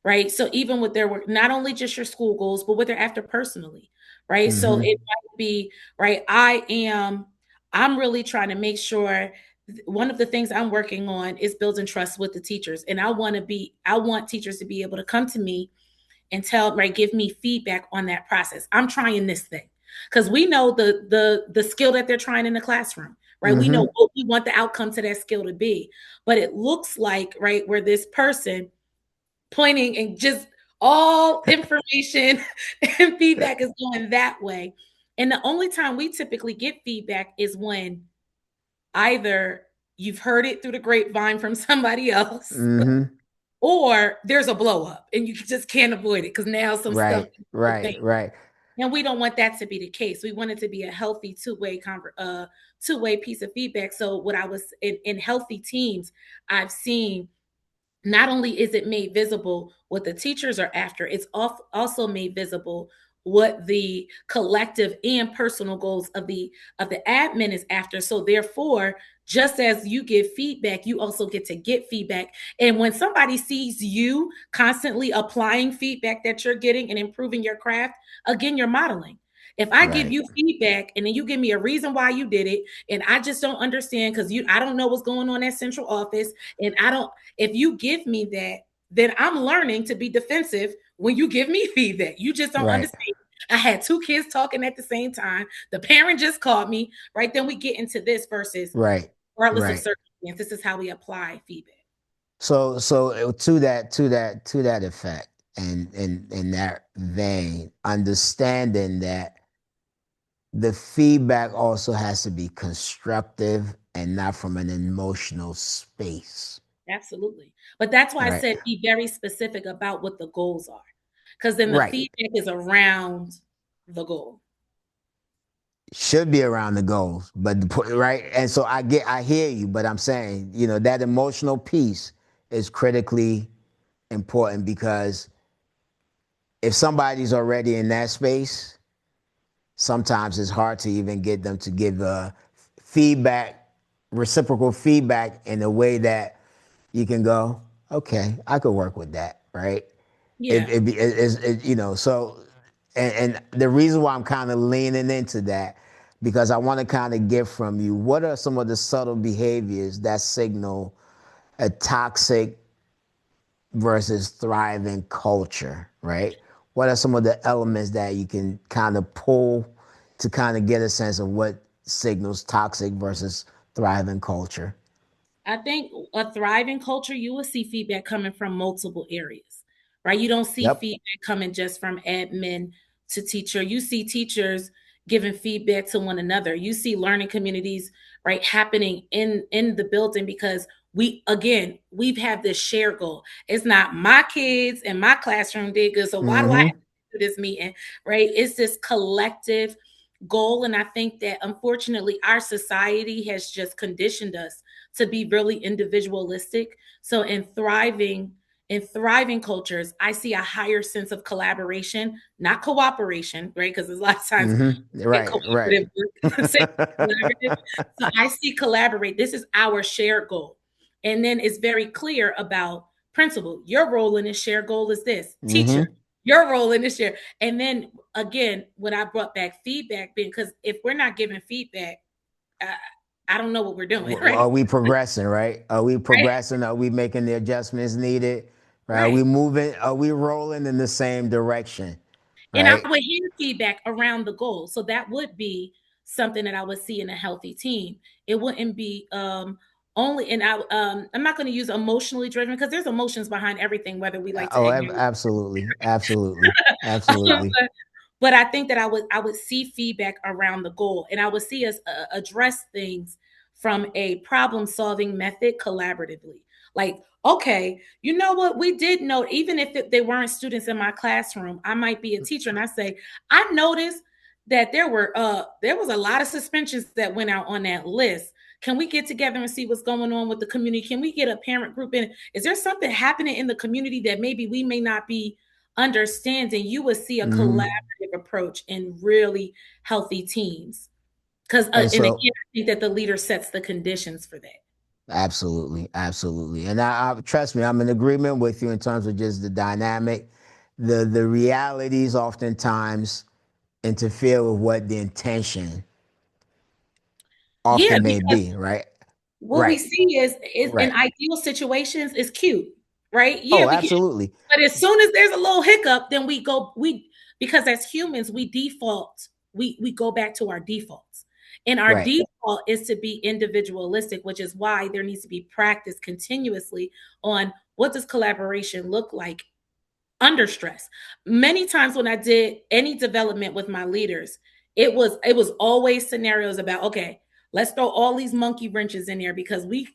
right? So even with their work, not only just your school goals, but what they're after personally, right? So Mm-hmm. it might be, right, I'm really trying to make sure one of the things I'm working on is building trust with the teachers. And I want teachers to be able to come to me and right, give me feedback on that process. I'm trying this thing because we know the skill that they're trying in the classroom, right? We know Mm-hmm. what we want the outcome to that skill to be. But it looks like, right, where this person pointing and just all information and feedback is going that way. And the only time we typically get feedback is when either you've heard it through the grapevine from somebody else Mm-hmm. or there's a blow up and you just can't avoid it because now some stuff Right. is saying. Right. Right. And we don't want that to be the case. We want it to be a healthy two-way piece of feedback. So what I was in healthy teams, I've seen not only is it made visible what the teachers are after, it's also made visible what the collective and personal goals of the admin is after. So therefore, just as you give feedback, you also get to get feedback. And when somebody sees you constantly applying feedback that you're getting and improving your craft, again, you're modeling. If I give Right. you feedback and then you give me a reason why you did it, and I just don't understand because I don't know what's going on at central office, and I don't, if you give me that, then I'm learning to be defensive when you give me feedback. You just don't Right. understand. I had two kids talking at the same time. The parent just called me, right? Then we get into this versus Right. regardless of Right. circumstance. This is how we apply feedback. So to that effect, and in that vein, understanding that the feedback also has to be constructive and not from an emotional space. Absolutely. But that's why I Right. said be very specific about what the goals are. Because then the Right. feedback is around the goal. Should be around the goals, but right. And so I hear you, but I'm saying, that emotional piece is critically important because if somebody's already in that space, sometimes it's hard to even get them to give feedback, reciprocal feedback in a way that you can go, okay, I could work with that, right? Yeah. So, and the reason why I'm kind of leaning into that, because I want to kind of get from you, what are some of the subtle behaviors that signal a toxic versus thriving culture, right? What are some of the elements that you can kind of pull to kind of get a sense of what signals toxic versus thriving culture? I think a thriving culture, you will see feedback coming from multiple areas, right? You don't see Yep. feedback coming just from admin to teacher. You see teachers giving feedback to one another. You see learning communities, right, happening in the building because we've had this shared goal. It's not my kids and my classroom did good, so why do I have Mm-hmm. to do this meeting, right? It's this collective goal, and I think that unfortunately our society has just conditioned us to be really individualistic. So in thriving cultures, I see a higher sense of collaboration, not cooperation, right? Because there's a lot of times Mm-hmm. get Right. Right. cooperative, say collaborative. So I see collaborate. This is our shared goal. And then it's very clear about principal. Your role in this shared goal is this. Teacher, Mm-hmm. your role in this share. And then again, when I brought back feedback, because if we're not giving feedback, I, I don't know what we're doing, right? Are we progressing, right? Are we Right? progressing? Are we making the adjustments needed? Right? Are we Right. moving? Are we rolling in the same direction? And I Right? would hear feedback around the goal. So that would be something that I would see in a healthy team. It wouldn't be only, and I'm not going to use emotionally driven because there's emotions behind everything, whether we like to Oh, acknowledge. absolutely, absolutely, absolutely. But I think that I would see feedback around the goal, and I would see us address things from a problem solving method collaboratively. Like, okay, you know what? We did know, even if they weren't students in my classroom, I might be a teacher, and I say, I noticed that there was a lot of suspensions that went out on that list. Can we get together and see what's going on with the community? Can we get a parent group in? Is there something happening in the community that maybe we may not be understanding? You would see a Hmm. collaborative approach in really healthy teams. Because And and again, so, I think that the leader sets the conditions for that. absolutely, absolutely. And I trust me, I'm in agreement with you in terms of just the dynamic. The realities oftentimes interfere with what the intention Yeah, often may because be. Right. what we Right. see is in Right. ideal situations is cute, right? Yeah, Oh, because absolutely. but as soon as there's a little hiccup, then we because as humans we default, we go back to our defaults. And our Right. default is to be individualistic, which is why there needs to be practice continuously on what does collaboration look like under stress. Many times when I did any development with my leaders, it was always scenarios about, okay, let's throw all these monkey wrenches in there because we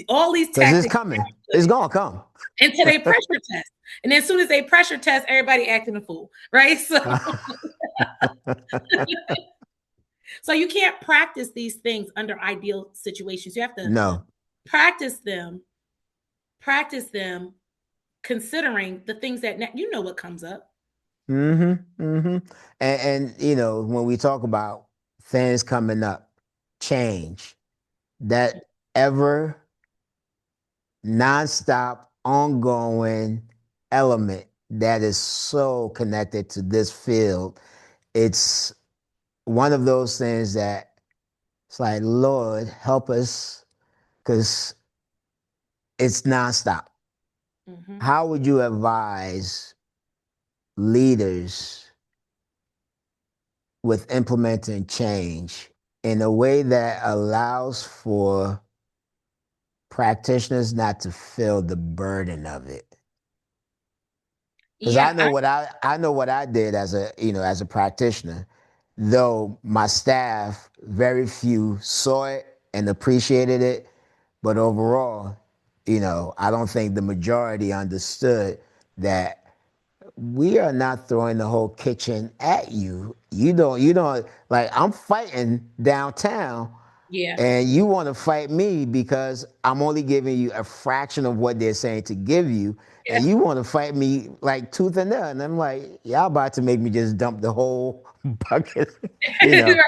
all these Because it's tactics coming. It's gonna come. until they pressure test. And as soon as they pressure test, everybody acting a fool, right? So you can't practice these things under ideal situations. You have to No. practice them, practice them, considering the things that you know what comes up. Mm-hmm. Mm-hmm. And you know, when we talk about things coming up, change, that ever nonstop, ongoing element that is so connected to this field, it's one of those things that it's like, Lord, help us, because it's nonstop. Mm-hmm. How would you advise leaders with implementing change in a way that allows for practitioners not to feel the burden of it? Because Yeah, I know what I did as a, you know, as a practitioner, though my staff, very few saw it and appreciated it, but overall, you know, I don't think the majority understood that we are not throwing the whole kitchen at you. You don't, like, I'm fighting downtown yeah, and you want to fight me because I'm only giving you a fraction of what they're saying to give you. yeah. And you want to fight me like tooth and nail. And I'm like, y'all about to make me just dump the whole bucket, you know? Right.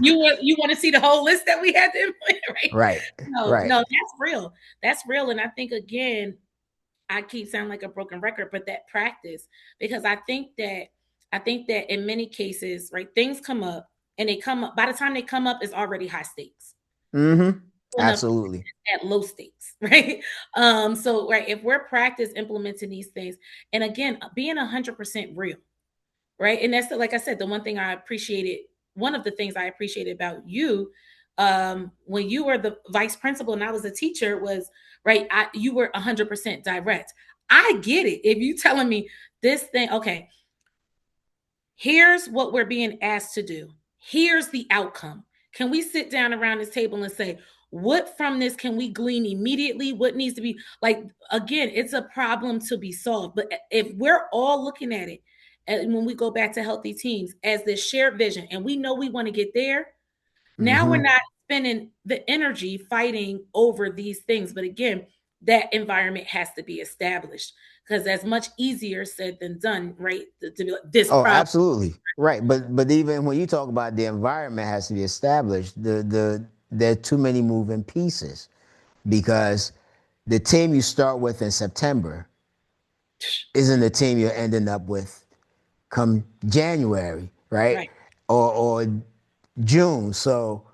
You want to see the whole list that we had to implement, right? Right, No, right. no, that's real. That's real. And I think again, I keep sounding like a broken record, but that practice, because I think that in many cases, right, things come up and they come up by the time they come up, it's already high stakes. Mm-hmm. Enough Absolutely. at low stakes, right? So right, if we're practice implementing these things, and again, being 100% real, right? And that's like I said, the one thing I appreciated, one of the things I appreciated about you, when you were the vice principal and I was a teacher, was right. You were 100% direct. I get it. If you telling me this thing, okay, here's what we're being asked to do. Here's the outcome. Can we sit down around this table and say, what from this can we glean immediately? What needs to be like, again, it's a problem to be solved. But if we're all looking at it, and when we go back to healthy teams as this shared vision, and we know we want to get there, now we're Mm-hmm. not spending the energy fighting over these things. But again, that environment has to be established because that's much easier said than done, right? To be like, this Oh, problem. absolutely. Right. But even when you talk about the environment has to be established, there are too many moving pieces because the team you start with in September isn't the team you're ending up with come January, right? Right. Or June. So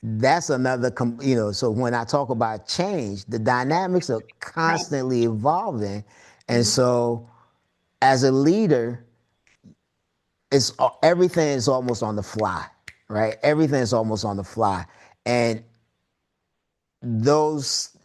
that's another, you know, so when I talk about change, the dynamics are Problem. constantly evolving. And Mhm. so as a leader, it's everything is almost on the fly, right? Everything is almost on the fly. And those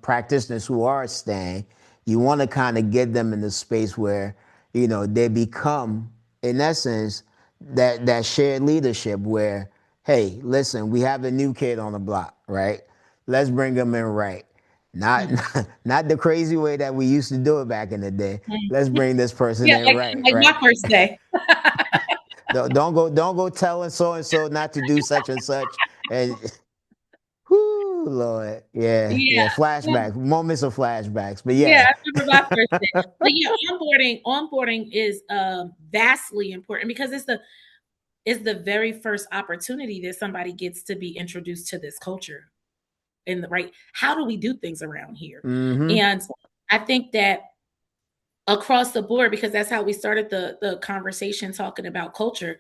practitioners who are staying, you want to kind of get them in the space where, you know, they become, in essence, that shared leadership where, hey, listen, we have a new kid on the block, right? Let's bring them in right. Not, Mhm. not the crazy way that we used to do it back in the day. Let's bring this person Yeah, in like right, like right? my first day. Don't go telling so and so not to do such and such. And whoo, Lord. Yeah, Yeah. yeah. Flashbacks, moments of flashbacks. But Yeah, yeah. I remember my first day. But yeah, onboarding is vastly important because it's the very first opportunity that somebody gets to be introduced to this culture in the right. How do we do things around here? Mm-hmm. And I think that across the board, because that's how we started the conversation talking about culture.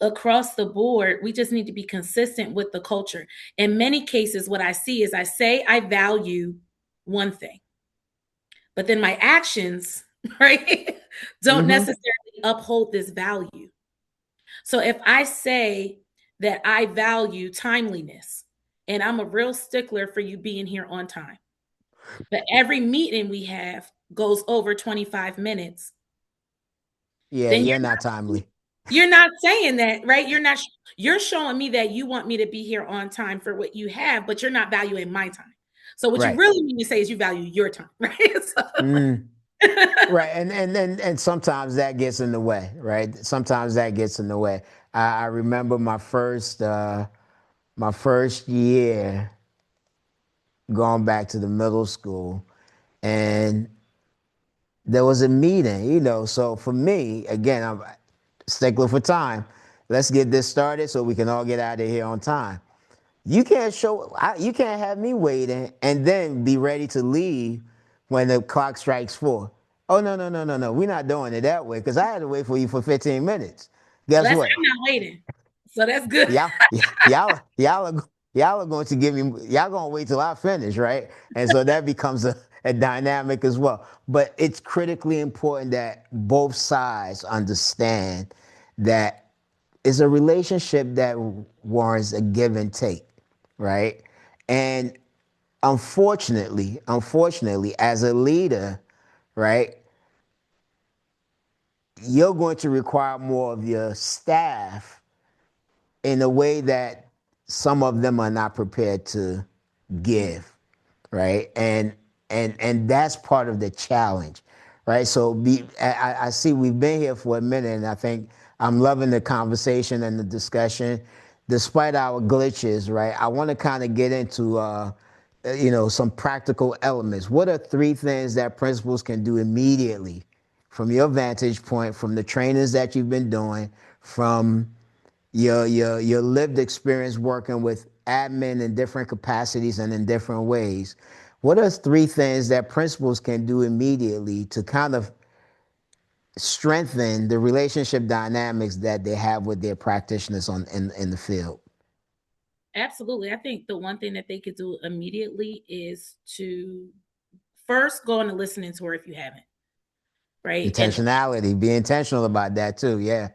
Across the board, we just need to be consistent with the culture. In many cases, what I see is I say I value one thing, but then my actions, right, don't Mm-hmm. necessarily uphold this value. So if I say that I value timeliness. And I'm a real stickler for you being here on time. But every meeting we have goes over 25 minutes. Yeah, Then you're not timely. you're not saying that, right? You're showing me that you want me to be here on time for what you have, but you're not valuing my time. So what you Right. really mean to say is you value your time, right? Mm. Right. And sometimes that gets in the way, right? Sometimes that gets in the way. I remember my first year going back to the middle school, and there was a meeting, so for me, again, I'm stickler for time. Let's get this started so we can all get out of here on time. You can't have me waiting and then be ready to leave when the clock strikes 4. Oh, no, no, no, no, no. We're not doing it that way because I had to wait for you for 15 minutes. Well, Guess I'm what? not waiting. So that's good. Y'all are going to give me, y'all going to wait till I finish, right? And so that becomes a dynamic as well. But it's critically important that both sides understand that it's a relationship that warrants a give and take, right? And unfortunately, as a leader, right, you're going to require more of your staff in a way that some of them are not prepared to give, right? And that's part of the challenge, right? So I see we've been here for a minute, and I think I'm loving the conversation and the discussion, despite our glitches, right? I want to kind of get into some practical elements. What are 3 things that principals can do immediately from your vantage point, from the trainings that you've been doing, from your lived experience working with admin in different capacities and in different ways? What are 3 things that principals can do immediately to kind of strengthen the relationship dynamics that they have with their practitioners in the field? Absolutely. I think the one thing that they could do immediately is to first go on a listening tour if you haven't, right? And Intentionality. Be intentional about that too. Yeah.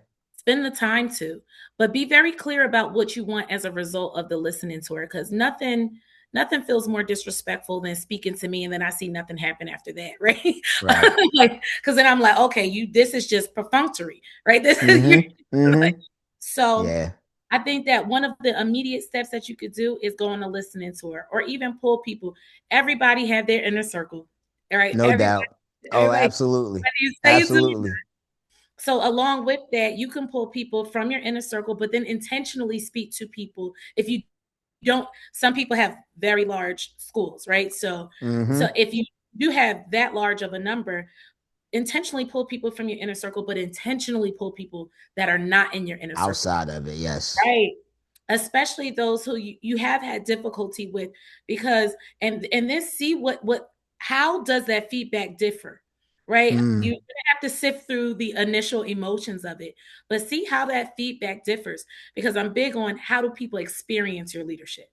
spend the time to, but be very clear about what you want as a result of the listening tour, because nothing feels more disrespectful than speaking to me and then I see nothing happen after that, right? Right. Like, because then I'm like, okay, this is just perfunctory, right? This is Mm-hmm. like, Mm-hmm. so Yeah. I think that one of the immediate steps that you could do is go on a listening tour or even pull people. Everybody have their inner circle, all right? No doubt. Oh, Everybody, absolutely. whether you say it to me. Absolutely. So along with that, you can pull people from your inner circle, but then intentionally speak to people. If you don't, some people have very large schools, right? So Mm-hmm. if you do have that large of a number, intentionally pull people from your inner circle, but intentionally pull people that are not in your inner circle. Outside of it, yes. Right. Especially those who you have had difficulty with, because and then see what how does that feedback differ, right? You Mm. have to sift through the initial emotions of it, but see how that feedback differs, because I'm big on how do people experience your leadership.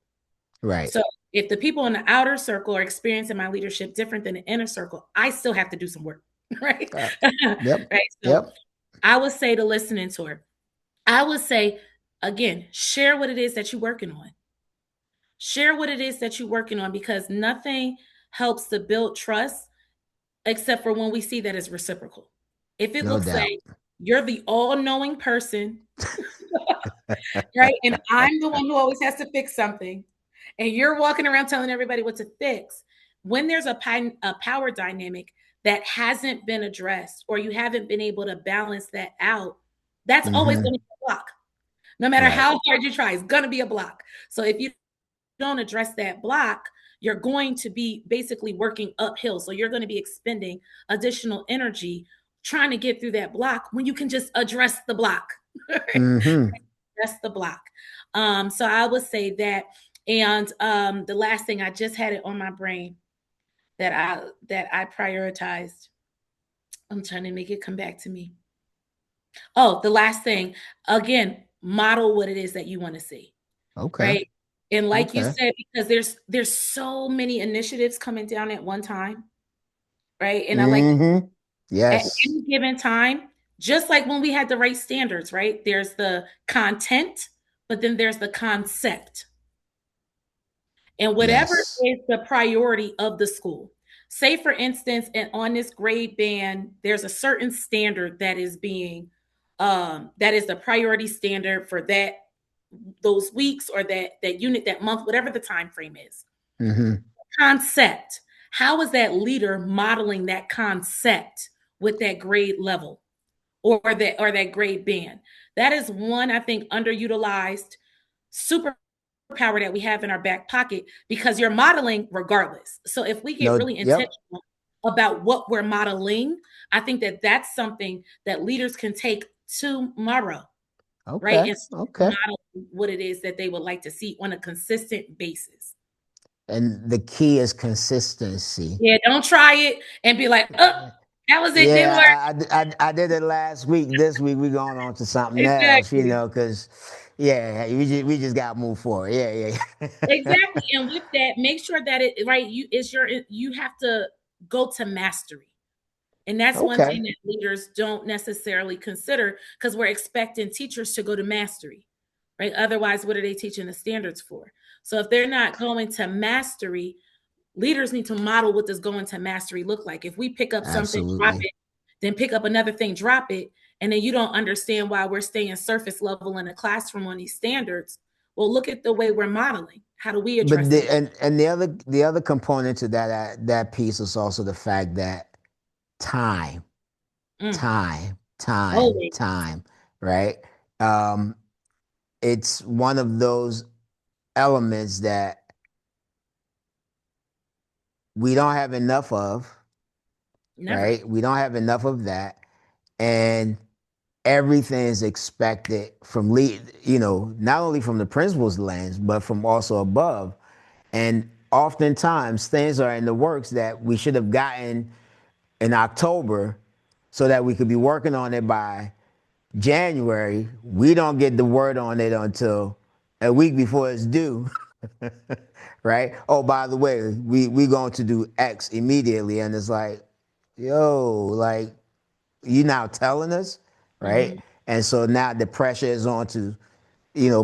Right. So if the people in the outer circle are experiencing my leadership different than the inner circle, I still have to do some work, right? Uh, yep. Right. So Yep. I would say to listening to her, I would say, again, share what it is that you're working on. Share what it is that you're working on, because nothing helps to build trust except for when we see that it's reciprocal. If it No looks doubt. like you're the all knowing person, right? And I'm the one who always has to fix something, and you're walking around telling everybody what to fix. When there's a power dynamic that hasn't been addressed, or you haven't been able to balance that out, that's always Mm-hmm. going to be a block. No matter Right. how hard you try, it's going to be a block. So if you don't address that block, you're going to be basically working uphill. So you're going to be expending additional energy trying to get through that block when you can just address the block. Mm-hmm. Address the block. So I would say that. And the last thing, I just had it on my brain that I prioritized. I'm trying to make it come back to me. Oh, the last thing, again, model what it is that you want to see, Okay. right? And like you Okay. said, because there's so many initiatives coming down at one time, right? And I like Mm-hmm. at Yes. any given time, just like when we had the right standards, right? There's the content, but then there's the concept. And whatever Yes. is the priority of the school. Say, for instance, and on this grade band, there's a certain standard that is being that is the priority standard for that those weeks or that unit, that month, whatever the time frame is. Mm-hmm. Concept. How is that leader modeling that concept with that grade level or that grade band? That is one, I think, underutilized superpower that we have in our back pocket, because you're modeling regardless. So if we get No. really Yep. intentional about what we're modeling, I think that that's something that leaders can take tomorrow, right? Okay. And Okay. model what it is that they would like to see on a consistent basis. And the key is consistency. Yeah, don't try it and be like, oh, that was it, didn't work. Yeah, I did it last week. This week we going on to something else, Exactly. because yeah, we just got to move forward. Yeah, yeah. Exactly. And with that, make sure that it right, you have to go to mastery. And that's one Okay, thing that leaders don't necessarily consider, because we're expecting teachers to go to mastery, right? Otherwise, what are they teaching the standards for? So if they're not going to mastery, leaders need to model what does going to mastery look like. If we pick up something, drop absolutely. it, then pick up another thing, drop it, and then you don't understand why we're staying surface level in a classroom on these standards, well, look at the way we're modeling. How do we But address it? the other component to that piece is also the fact that time, Mm, always. time, right? Um, it's one of those elements that we don't have enough of, Never. right? We don't have enough of that, and everything is expected from lead, not only from the principal's lens, but from also above. And oftentimes things are in the works that we should have gotten in October so that we could be working on it by January. We don't get the word on it until a week before it's due. Right? Oh, by the way, we going to do X immediately. And it's like, yo, like, you now telling us, right? Mhm. And so now the pressure is on to,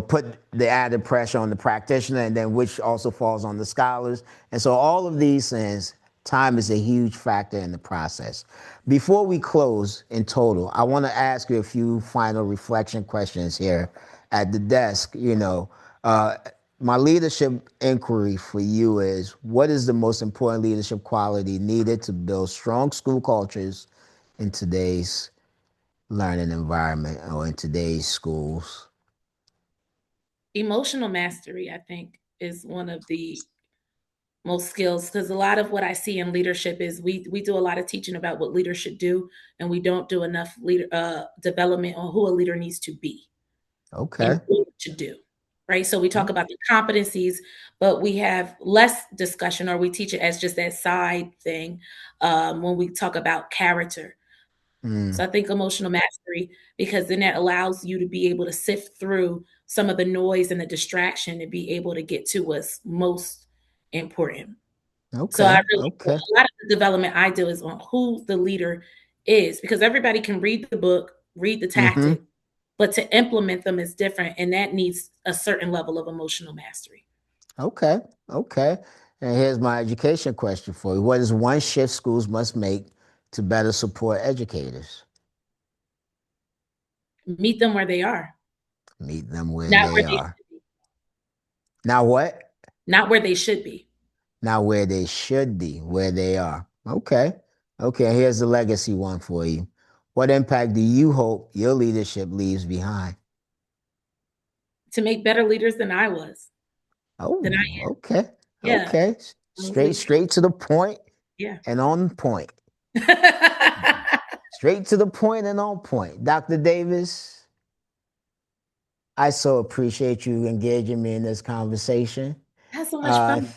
put the added pressure on the practitioner, and then which also falls on the scholars. And so all of these things, time is a huge factor in the process. Before we close in total, I want to ask you a few final reflection questions here at the desk. Uh, my leadership inquiry for you is: what is the most important leadership quality needed to build strong school cultures in today's learning environment or in today's schools? Emotional mastery, I think, is one of the most skills, because a lot of what I see in leadership is we do a lot of teaching about what leaders should do, and we don't do enough leader development on who a leader needs to be and Okay. what to do. Right. So we talk about the competencies, but we have less discussion, or we teach it as just that side thing when we talk about character. So Mm, I think emotional mastery, because then that allows you to be able to sift through some of the noise and the distraction and be able to get to what's most important. So I okay. really, Okay. a lot of the development I do is on who the leader is, because everybody can read the book, read the Mm-hmm. tactics, but to implement them is different, and that needs a certain level of emotional mastery. Okay. Okay. And here's my education question for you: what is one shift schools must make to better support educators? Meet them where they are, Meet them where not they where they are. should be, Now what? not where they should be. Now where they should be, where they are. Okay. Okay. Here's the legacy one for you: what impact do you hope your leadership leaves behind? To make better leaders than I was, than I Oh, okay. yeah, Okay. Straight, honestly, straight to the point yeah. and on point. Straight to the point and on point. Dr. Davis, I so appreciate you engaging me in this conversation. Had so much Uh, fun.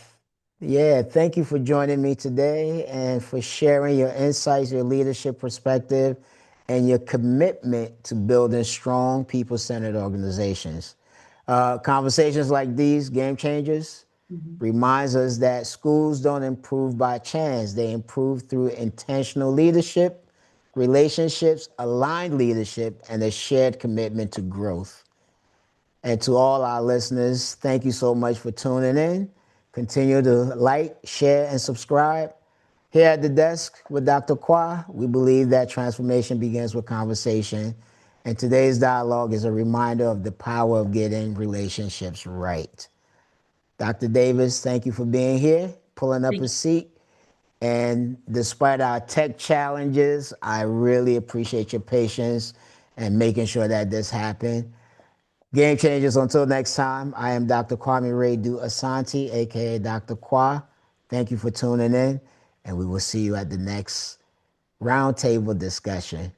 yeah, thank you for joining me today and for sharing your insights, your leadership perspective, and your commitment to building strong, people centered organizations. Conversations like these, game changers, Mhm. reminds us that schools don't improve by chance. They improve through intentional leadership, relationships, aligned leadership, and a shared commitment to growth. And to all our listeners, thank you so much for tuning in. Continue to like, share, and subscribe. Here at the desk with Dr.KwA, we believe that transformation begins with conversation. And today's dialogue is a reminder of the power of getting relationships right. Dr. Davis, thank you for being here, pulling up Thank a seat. And despite our tech challenges, I really appreciate your patience and making sure that this happened. Game changers, until next time, I am Dr. Kwame Ray Du Asante, aka Dr. KwA. Thank you for tuning in, and we will see you at the next roundtable discussion.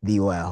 Be well.